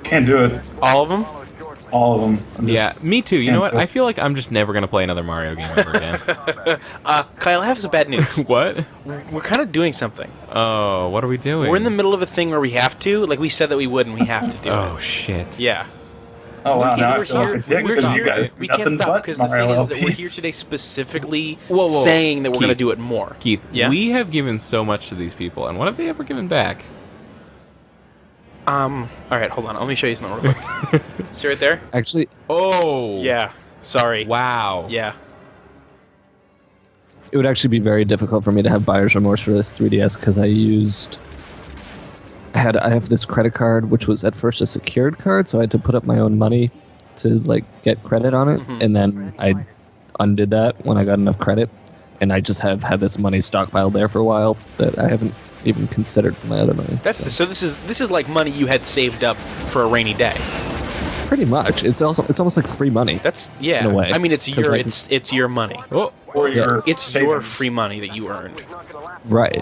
Can't do it. All of them? All of them. I'm Yeah, just- me too. You can't know what? do it. I feel like I'm just never gonna play another Mario game ever again. Kyle, I have some bad news. What? We're kind of doing something. Oh, what are we doing? We're in the middle of a thing where we have to. Like, we said that we would, and we have to do Oh it. shit. Yeah. Oh, wow. Now I We're feel like a here. dick We're because here. you guys do We can't nothing stop but because the Mario thing is that we're here LPs. today specifically Whoa, saying that we're going to Keith. do it more. Keith, Yeah? we have given so much to these people, and what have they ever given back? All right, hold on. Let me show you something real quick. See right there? Actually, Oh. Yeah. Sorry. Wow. Yeah. it would actually be very difficult for me to have buyer's remorse for this 3DS because I have this credit card, which was at first a secured card, so I had to put up my own money to like get credit on it, and then I undid that when I got enough credit. and I just have had this money stockpiled there for a while that I haven't even considered for my other money. So this is like money you had saved up for a rainy day. Pretty much. It's almost like free money. That's in a way. I mean, it's 'Cause, your like, it's your money. Or your It's savings. your free money that you earned. right.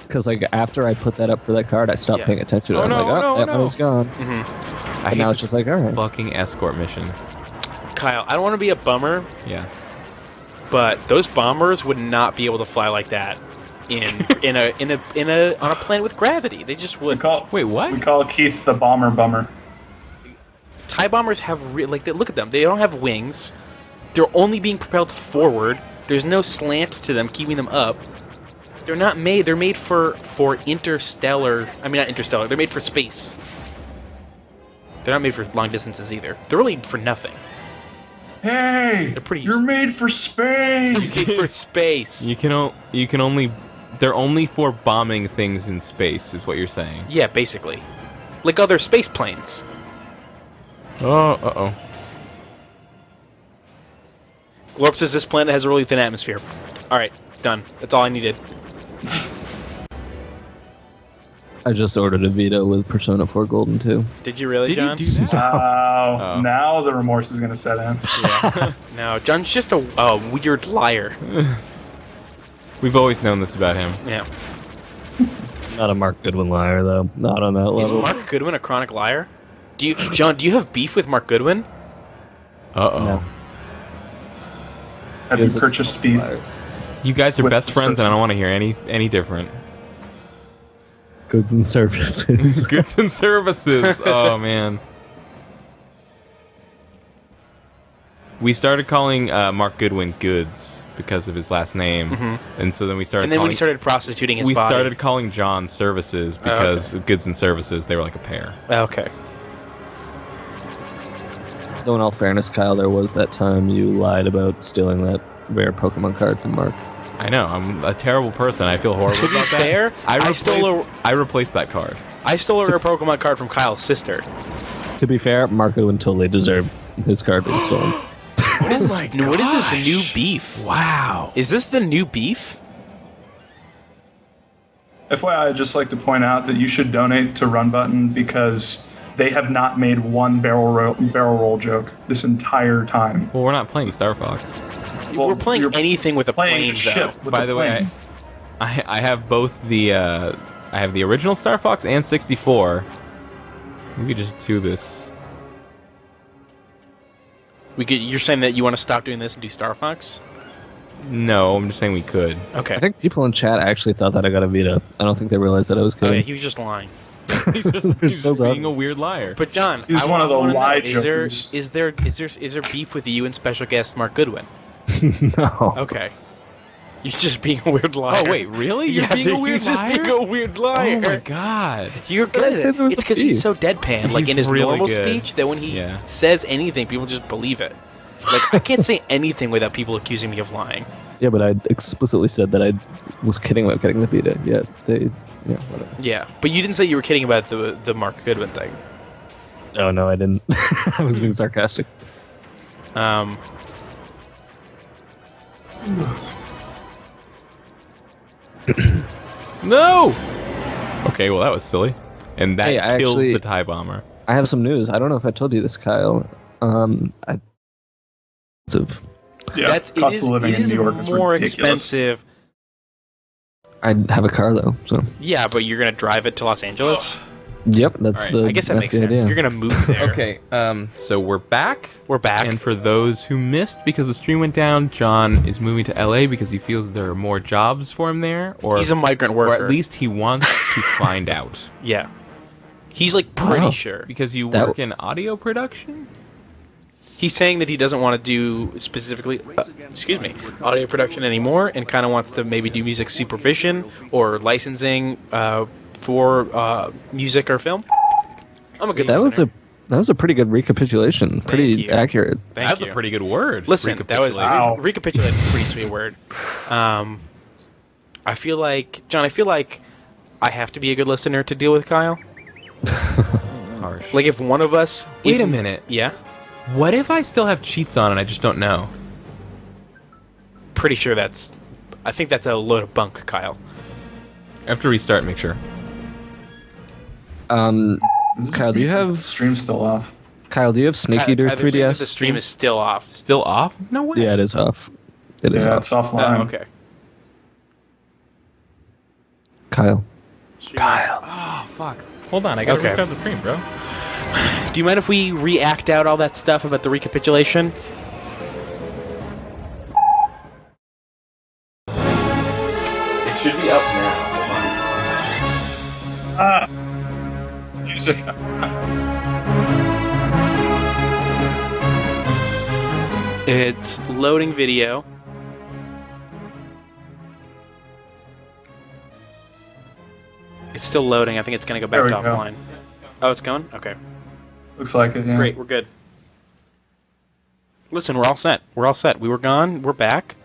Because like after I put that up for that card, I stopped Yeah. paying attention to it. Oh, I'm no, like, oh, no, that no. money's gone. I And now it's just like, all right. fucking escort mission. Kyle, I don't want to be a bummer, Yeah. but those bombers would not be able to fly like that on a planet with gravity. They just would. Wait, what? We call Keith the bomber bummer. TIE bombers have look at them. They don't have wings. They're only being propelled forward. There's no slant to them keeping them up. They're not made. They're made for interstellar. I mean, not interstellar. They're made for space. They're not made for long distances either. They're really for nothing. Hey, They're pretty- you're made for space. Made for space. You can only they're only for bombing things in space, is what you're saying. Yeah, basically, like other space planes. Oh. Glorp says this planet has a really thin atmosphere. All right, done. That's all I needed. I just ordered a Vita with Persona 4 Golden too. Did you really, Did John? you do that? Wow. Now the remorse is going to set in. Yeah. No, John's just a weird liar. We've always known this about him. Yeah. Not a Mark Goodwin liar though. Not on that Is level. Mark Goodwin a chronic liar? John, do you have beef with Mark Goodwin? Uh-oh. No. Have you purchased beef? You guys are With best this friends, and I person. don't want to hear any different. Goods and services. Goods and services. Oh man. We started calling Mark Goodwin Goods because of his last name, and so then we started. And then when calling, he started prostituting his we body. started calling John Services because of Goods and Services. They were like a pair. Okay. Though in all fairness, Kyle, there was that time you lied about stealing that rare Pokemon card from Mark. I know. I'm a terrible person. I feel horrible To be about that. fair, I replaced that card. I stole a rare Pokemon card from Kyle's sister. To be fair, Mark Goodwin totally deserved his card being stolen. What is this new beef? Wow. Is this the new beef? FYI, I'd just like to point out that you should donate to Runbutton because they have not made one barrel roll joke this entire time. Well, we're not playing Star Fox. Well, We're playing you're anything with a playing plane, a ship though. with By a the way, plane. I have both the I have the original Star Fox and 64. We could just do this. You're saying that you want to stop doing this and do Star Fox? No, I'm just saying we could. Okay. I think people in chat actually thought that I got a Vita. I don't think they realized that I was Oh, yeah, kidding. he was just lying. They're still Being dumb. a weird liar. But John, He's I one of the wanna know, lie is there jokers. is there beef with you and special guest Mark Goodwin? No. Okay. You're just being a weird liar. Oh wait, really? You're Yeah, being a weird you're liar? just being a weird liar. Oh my god. You're good I at said it. there was It's a because he's beef. so deadpan, like in He's his really normal good. speech, that when he Yeah. says anything, people just believe it. Like I can't say anything without people accusing me of lying. Yeah, but I explicitly said that I was kidding about getting the Vita. Yeah, whatever. Yeah, but you didn't say you were kidding about the Mark Goodwin thing. Oh no, I didn't. I was being sarcastic. No. Okay, well that was silly, and that Hey, I killed actually- the TIE bomber. I have some news. I don't know if I told you this, Kyle. Yeah, That's cost of living it in is New York is more ridiculous. expensive. I have a car though, so Yeah, but you're gonna drive it to Los Angeles. yep, that's Alright, the. I guess that that's makes the sense. idea. If you're gonna move there. Okay, so we're back. We're back. And for those who missed because the stream went down, John is moving to LA because he feels there are more jobs for him there, or He's a migrant worker. or at least he wants to find out. Yeah. He's like pretty Wow. sure. Because you That- work in audio production? He's saying that he doesn't want to do specifically, audio production anymore, and kind of wants to maybe do music supervision or licensing for music or film. I'm a good That listener. was a pretty good recapitulation. Pretty you. accurate. Thank That's you. a pretty good word. Listen, that was Recapitulate. Wow. recapitulate. Is a pretty sweet word. I feel like John. I feel like I have to be a good listener to deal with Kyle. Harsh. Like if one of us. Wait a minute. Yeah. What if I still have cheats on and I just don't know? Pretty sure that's I think that's a load of bunk, Kyle. I have to restart, make sure. Kyle, do you have stream still off? Kyle, do you have Snake Eater Kyle, they're saying that 3DS? the stream is still off. Still off? No way. Yeah, it is off. It is Yeah, off. it's offline. Oh, okay. Kyle. Oh, fuck. Hold on, I gotta Okay. restart the stream, bro. Do you mind if we react out all that stuff about the recapitulation? It should be up now. Music. It's loading video. It's still loading. I think it's going to go back There to we go. offline. Oh, it's going? Okay. Looks like it, yeah. Great, we're good. Listen, we're all set. We're all set. We were gone. We're back.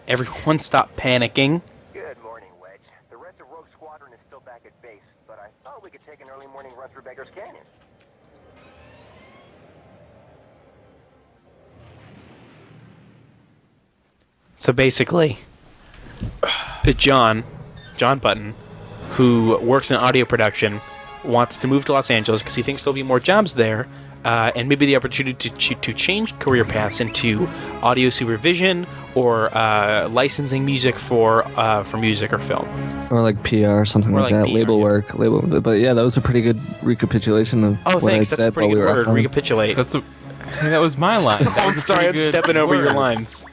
Everyone stop panicking. Good morning, Wedge. The rest of Rogue Squadron is still back at base, but I thought we could take an early morning run through Beggar's Canyon. So basically, Jonbutton, who works in audio production, wants to move to Los Angeles because he thinks there'll be more jobs there, and maybe the opportunity to change career paths into audio supervision or licensing music for music or film. Or like PR or something Or like like that. PR, Label yeah. work. But yeah, that was a pretty good recapitulation of Oh, what thanks. I That's a said pretty while we good were word. off. Recapitulate. That was my line. That was I'm a sorry, I'm pretty good stepping over your word. lines.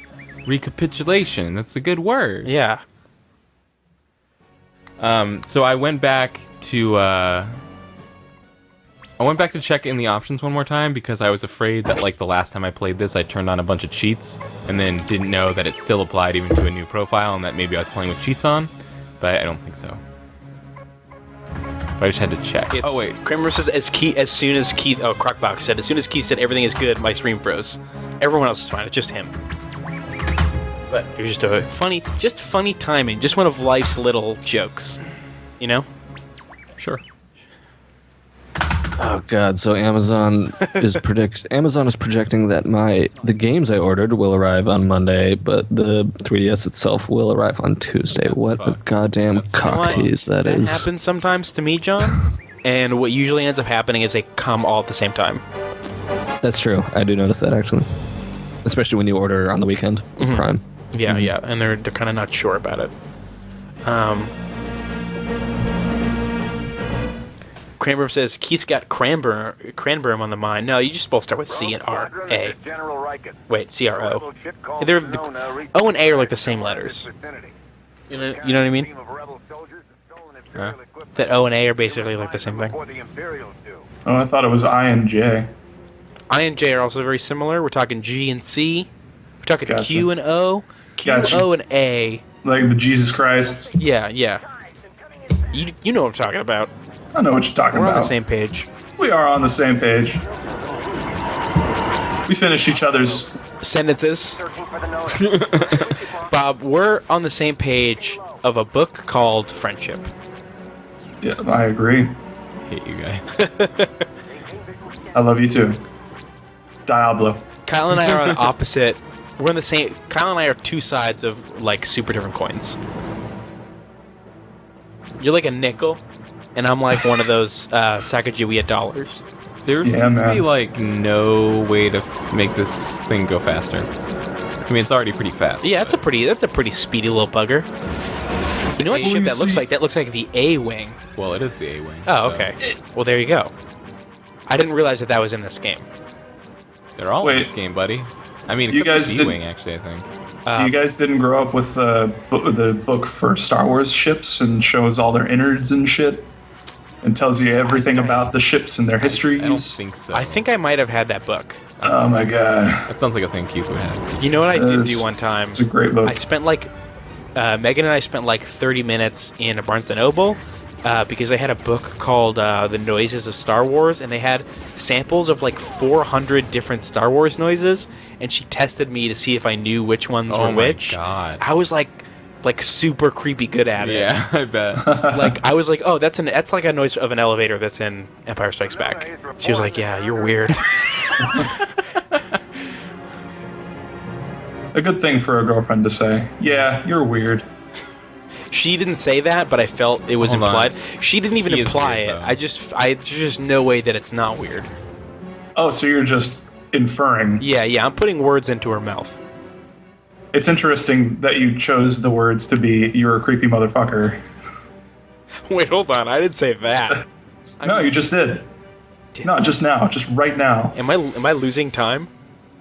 Recapitulation. That's a good word. Yeah. So I went back to check in the options one more time because I was afraid that like the last time I played this I turned on a bunch of cheats and then didn't know that it still applied even to a new profile and that maybe I was playing with cheats on, but I don't think so. But I just had to check. It's, Oh wait. Kramer says as soon as Keith Crockbox said, as soon as Keith said everything is good, my stream froze. Everyone else is fine, it's just him. But it was just a funny timing, just one of life's little jokes. You know? Sure. Oh god, so Amazon is projecting that the games I ordered will arrive on Monday, but the 3DS itself will arrive on Tuesday. What a fucked. goddamn That's cock tease that is. Happens sometimes to me, John. And what usually ends up happening is they come all at the same time. That's true. I do notice that actually. Especially when you order on the weekend with Prime. Yeah, yeah, and they're kind of not sure about it. Cranberry says Keith's got Cranberry on the mind. No, you just both start with C and R A. Wait, C R O. They're O and A are like the same letters. You know what I mean? Yeah. That O and A are basically like the same thing. Oh, I thought it was I and J. I and J are also very similar. We're talking G and C. We're talking Gotcha. Q and O. Q, Gotcha. O, and A. Like the Jesus Christ. Yeah, yeah. You know what I'm talking about. I know what you're talking We're about. on the same page. We are on the same page. We finish each other's. Sentences. Bob, we're on the same page of a book called Friendship. Yeah, I agree. Hate you guys. I love you too. Diablo. Kyle and I are on opposite. We're on the same. Kyle and I are two sides of like super different coins. You're like a nickel, and I'm like one of those Sacagawea dollars. There Yeah, seems to man. be like no way to make this thing go faster. I mean, it's already pretty fast. Yeah, that's a pretty speedy little bugger. You know what ship that looks like? That looks like the A wing. Well, it is the A-wing. Oh, so okay. Well, there you go. I didn't realize that was in this game. They're all in Wait. this game, buddy. I mean, You except guys the did- B-wing, actually, I think. You guys didn't grow up with the book for Star Wars ships and shows all their innards and shit? And tells you everything about the ships and their histories? I don't think so. I think I might have had that book. Oh my god. That sounds like a thing Keith would have. You know what I did It's- do one time? It's a great book. I spent like Megan and I spent like 30 minutes in a Barnes & Noble because they had a book called The Noises of Star Wars, and they had samples of like 400 different Star Wars noises, and she tested me to see if I knew which ones Oh were my which. God. I was like super creepy good at it. Yeah, I bet. Like I was like, oh, that's like a noise of an elevator that's in Empire Strikes Back. She was like, yeah, you're weird. A good thing for a girlfriend to say. Yeah, you're weird. She didn't say that, but I felt it was Hold on. implied. She didn't even He is imply weird, it. though. There's just no way that it's not weird. Oh, so you're just inferring. Yeah, I'm putting words into her mouth. It's interesting that you chose the words to be "you're a creepy motherfucker." Wait, hold on. I didn't say that. No, you just did. No, just now, just right now. Am I losing time?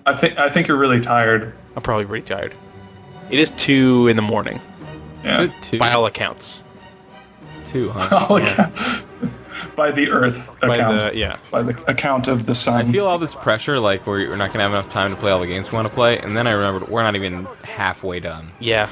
I think you're really tired. I'm probably pretty tired. It is 2 in the morning, Yeah. Two, by all accounts. two, huh? Oh, yeah. By the Earth account. By the account of the sun. I feel all this pressure, like we're not gonna have enough time to play all the games we want to play, and then I remembered we're not even halfway done. Yeah.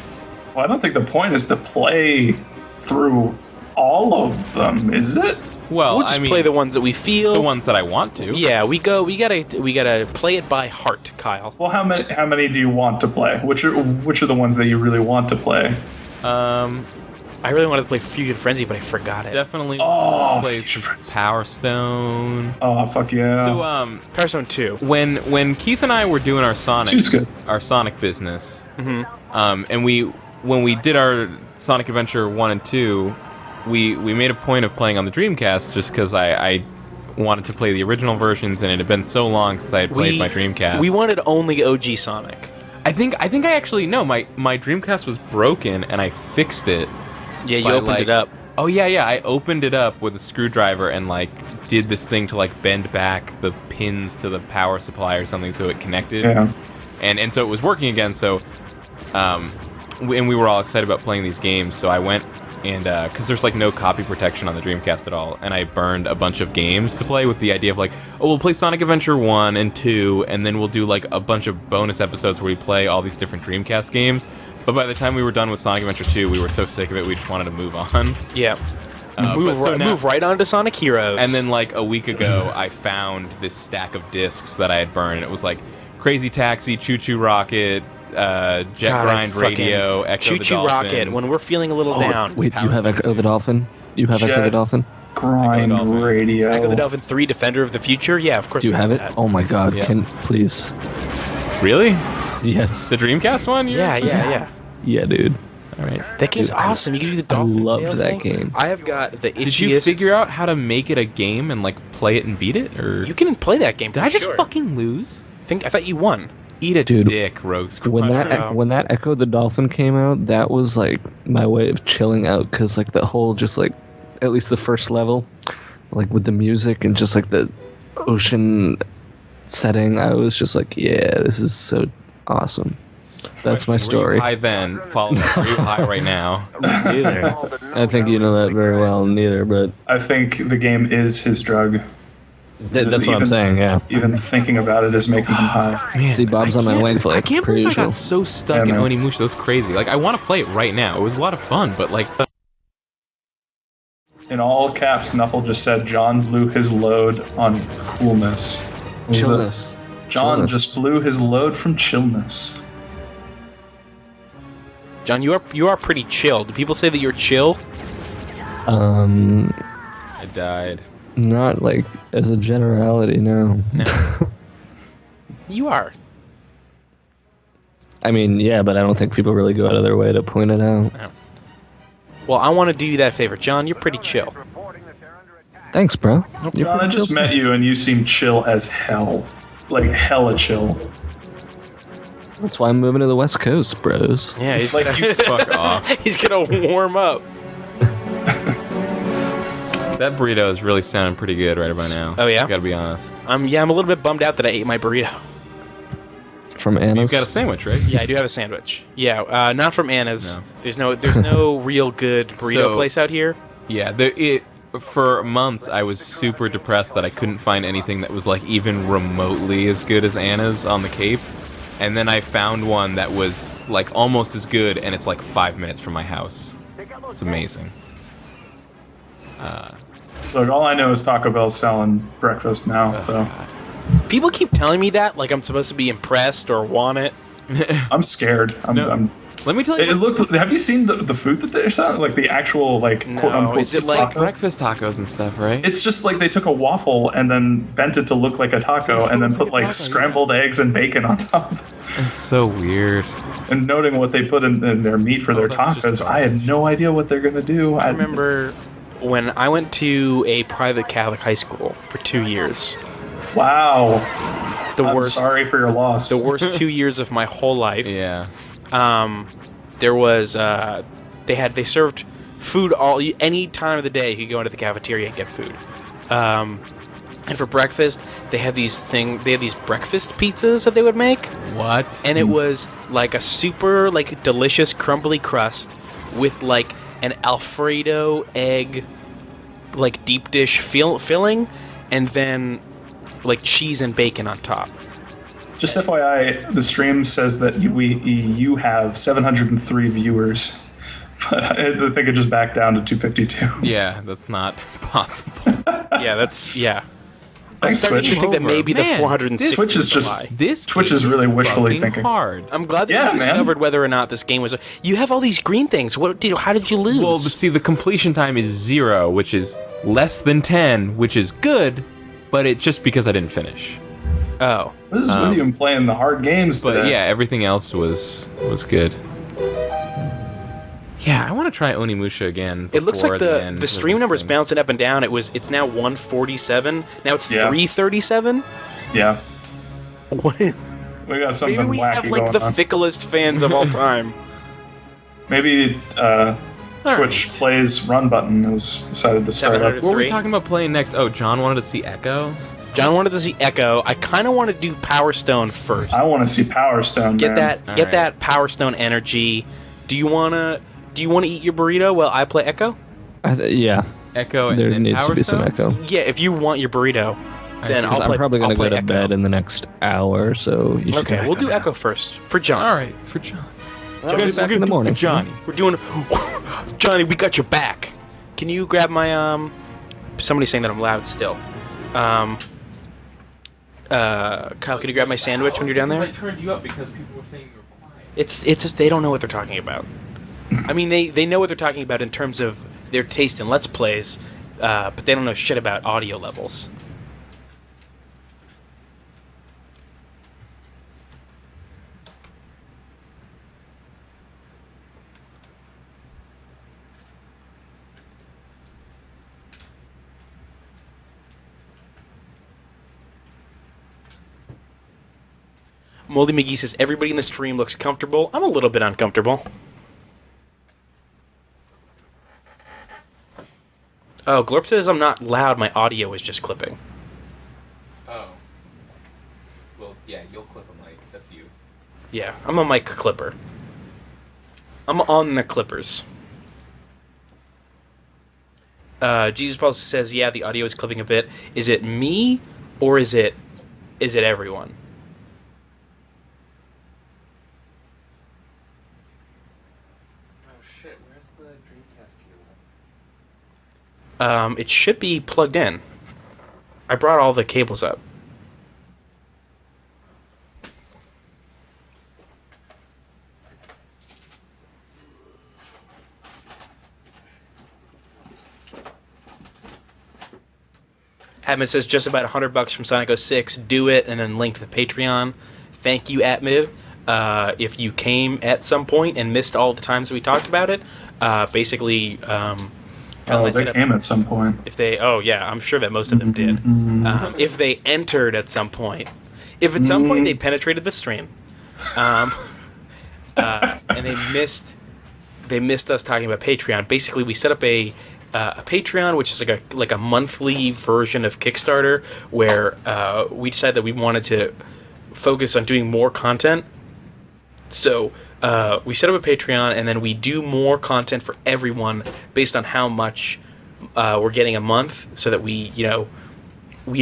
Well, I don't think the point is to play through all of them, is it? Well, We'll just I mean, play the ones that we feel. the ones that I want to. Yeah, we gotta play it by heart, Kyle. Well, how many do you want to play? Which are the ones that you really want to play? I really wanted to play Fusion Frenzy, but I forgot it. Definitely Oh, play Fusion Frenzy. Power Stone. Oh, fuck yeah. So Power Stone 2. when Keith and I were doing our Two's good. Sonic business, and when we did our Sonic Adventure 1 and 2, we made a point of playing on the Dreamcast just because I wanted to play the original versions, and it had been so long since I had played my Dreamcast. We wanted only OG Sonic. I think I actually no, my Dreamcast was broken and I fixed it. Yeah, you by, opened it up. Oh yeah, I opened it up with a screwdriver and like did this thing to like bend back the pins to the power supply or something so it connected. Yeah. And so it was working again. So, and we were all excited about playing these games. So I went and because there's like no copy protection on the Dreamcast at all, and I burned a bunch of games to play with the idea of like, oh, we'll play Sonic Adventure 1 and 2, and then we'll do like a bunch of bonus episodes where we play all these different Dreamcast games. But by the time we were done with Sonic Adventure 2, we were so sick of it, we just wanted to move on. Yeah. Move Move right on to Sonic Heroes. And then like a week ago, I found this stack of discs that I had burned, and it was like Crazy Taxi, Choo Choo Rocket, Jet Grind Radio, Echo Choo the Choo Dolphin. Rocket, when we're feeling a little down. Wait, do you have Echo the Dolphin? You have Echo Jet. the Dolphin? Grind Radio. Echo the Dolphin 3, Defender of the Future? Yeah, of course. Do you we have it? that. Oh my god, Yeah. can please. Really? Yes. The Dreamcast one? Yeah. Yeah, dude. All right. That game's awesome. You can do the dolphin loved tail that thing. game. I have got the itchiest. Did you figure out how to make it a game and like play it and beat it, or You can play that game. did for I just sure. fucking lose? I thought you won. Eat a Dude, dick, Rogue When Squadron. when that Echo the Dolphin came out, that was like my way of chilling out, because like the whole just like at least the first level, like with the music and just like the ocean setting, I was just like, yeah, this is so awesome. That's my story. I then follow real high right now. Neither. I think you know that very well. Neither, but I think the game is his drug. that's what I'm Even- saying. Yeah. Even thinking about it is making him high. Man, See, Bob's on my wing for I like can't per believe I usual. got so stuck Yeah, in man. Onimusha. That was crazy. Like, I want to play it right now. It was a lot of fun, but like, In all caps, Nuffle just said John blew his load on coolness. What was Chillness. it? John Chillness. just blew his load from chillness. John, you are pretty chill. Do people say that you're chill? I died. Not like as a generality, no. You are. I mean, yeah, but I don't think people really go out of their way to point it out. Well, I want to do you that favor. John, you're pretty chill. Thanks, bro. You're John, I pretty just chill, met too. you and you seem chill as hell. Like hella chill. That's why I'm moving to the West Coast, bros. Yeah, he's Like you Fuck off. he's gonna warm up. That burrito is really sounding pretty good right about now. Oh, yeah? Gotta be honest. I'm a little bit bummed out that I ate my burrito. From Anna's. You've got a sandwich, right? Yeah, I do have a sandwich. Yeah, not from Anna's. No. There's no real good burrito So- place out here. Yeah, for months I was super depressed that I couldn't find anything that was like even remotely as good as Anna's on the Cape. And then I found one that was like almost as good, and it's like 5 minutes from my house. It's amazing. Look, all I know is Taco Bell's selling breakfast now, so People keep telling me that, like I'm supposed to be impressed or want it. I'm scared. No. I'm Let me tell you. It looked. Have you seen the food that they're selling? Like the actual quote unquote is it like taco? breakfast tacos and stuff, right? It's just like they took a waffle and then bent it to look like a taco, and then put like scrambled eggs and bacon on top. It's so weird. And noting what they put in their meat for their that's just tacos, I had no idea what they're gonna do. I remember when I went to a private Catholic high school for 2 years. Wow. I'm sorry for your loss. The worst 2 years of my whole life. Yeah. There was they served food any time of the day. You could go into the cafeteria and get food. And for breakfast, they had these breakfast pizzas that they would make. What? And it was like a super delicious crumbly crust with like an Alfredo egg deep dish filling, and then like cheese and bacon on top. Just FYI, the stream says that you have 703 viewers. But I think it just backed down to 252. Yeah, that's not possible. I'm starting to think that maybe the 460 Twitch is just lie. Twitch is really wishfully thinking. Hard. I'm glad that you discovered whether or not this game was. You have all these green things. How did you lose? Well, see, the completion time is 0, which is less than 10, which is good, but it's just because I didn't finish. Oh. What is with you and playing the hard games today? But yeah, everything else was good. Yeah, I want to try Onimusha again. It looks like the the stream number's bouncing up and down. It's now 147. Now it's 337. Yeah. What? We got something Maybe we wacky have like going the on. ficklest fans of all time. Maybe Twitch plays Run has decided to start up. What were we talking about playing next? Oh, John wanted to see Echo. John wanted to see Echo. I kind of want to do Power Stone first. I want to see Power Stone. Get man. that Power Stone energy. Do you want to eat your burrito while I play Echo? Yeah. Echo and there needs Power to be some Stone? Echo. Yeah, if you want your burrito, then I'll play. I'm probably gonna go to Echo. bed in the next hour, so you should. Okay, we'll do Echo first for John. All right, for John. I'll be back in the morning. For Johnny. We're doing Johnny. We got your back. Can you grab my Somebody's saying that I'm loud still. Kyle, can you grab my sandwich when you're down there? I turned you up because people were saying you were quiet. It's just they don't know what they're talking about. I mean, they know what they're talking about in terms of their taste in Let's Plays, but they don't know shit about audio levels. Moldy McGee says, everybody in the stream looks comfortable. I'm a little bit uncomfortable. Oh, Glorp says I'm not loud. My audio is just clipping. Oh. Well, yeah, you'll clip a mic. That's you. Yeah, I'm a mic clipper. I'm on the clippers. Jesus Paul says, yeah, the audio is clipping a bit. Is it me, or is it everyone? It should be plugged in. I brought all the cables up. Admin says just about $100 from Sonic 06. Do it, and then link to the Patreon. Thank you, Atmid. If you came at some point and missed all the times that we talked about it, basically. They came at some point. If they, I'm sure that most of them did. If they entered at some point, if at some point they penetrated the stream, and they missed us talking about Patreon. Basically, we set up a Patreon, which is like a monthly version of Kickstarter, where we decided that we wanted to focus on doing more content. So we set up a Patreon, and then we do more content for everyone based on how much we're getting a month, so that we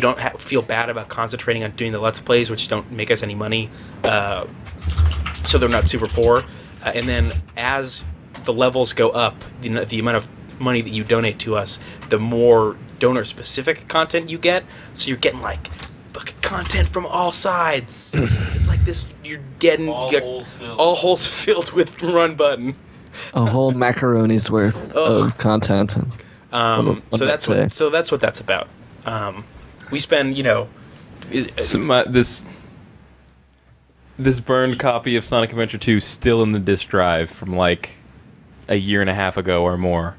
don't feel bad about concentrating on doing the Let's Plays, which don't make us any money, so they're not super poor. And then as the levels go up, the amount of money that you donate to us, the more donor-specific content you get. So you're getting like fucking content from all sides. It's like this, you're getting all holes filled with run button. A whole macaroni's worth of content. So that's what that's about. We spend, this burned copy of Sonic Adventure 2 still in the disk drive from like a year and a half ago or more.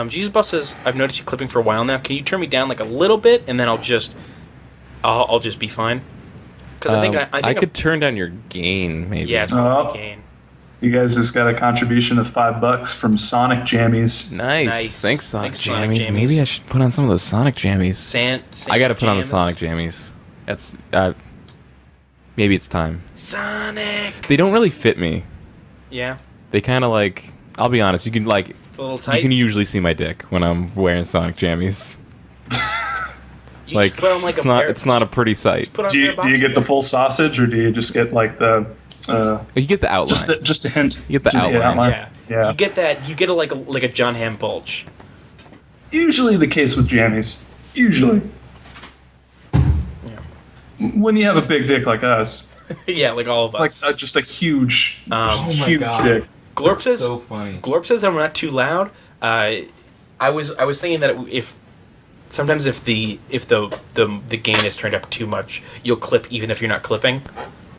Jesus Bus says, I've noticed you clipping for a while now. Can you turn me down like a little bit, and then I'll just be fine? Because I could turn down your gain, maybe. Yeah, it's probably gain. You guys just got a contribution of $5 from Sonic Jammies. Nice. Thanks, Sonic Jammies. Maybe I should put on some of those Sonic Jammies. I gotta put on the Sonic Jammies. That's maybe it's time. Sonic. They don't really fit me. Yeah. They kind of like. I'll be honest. You can like. It's a little tight. You can usually see my dick when I'm wearing Sonic Jammies. Like, put on, like, it's not a pretty sight. Do you get the full sausage, or do you just get like the? You get the outline. Just a hint. You get the outline. Yeah. You get that. You get like a John Hamm bulge. Usually the case with jammies. Usually. Yeah. When you have a big dick like us. Yeah, like all of us. Like just a huge, huge God. dick. Glorp says. So funny. Glorp says I'm not too loud. I was thinking that if the gain is turned up too much, you'll clip even if you're not clipping.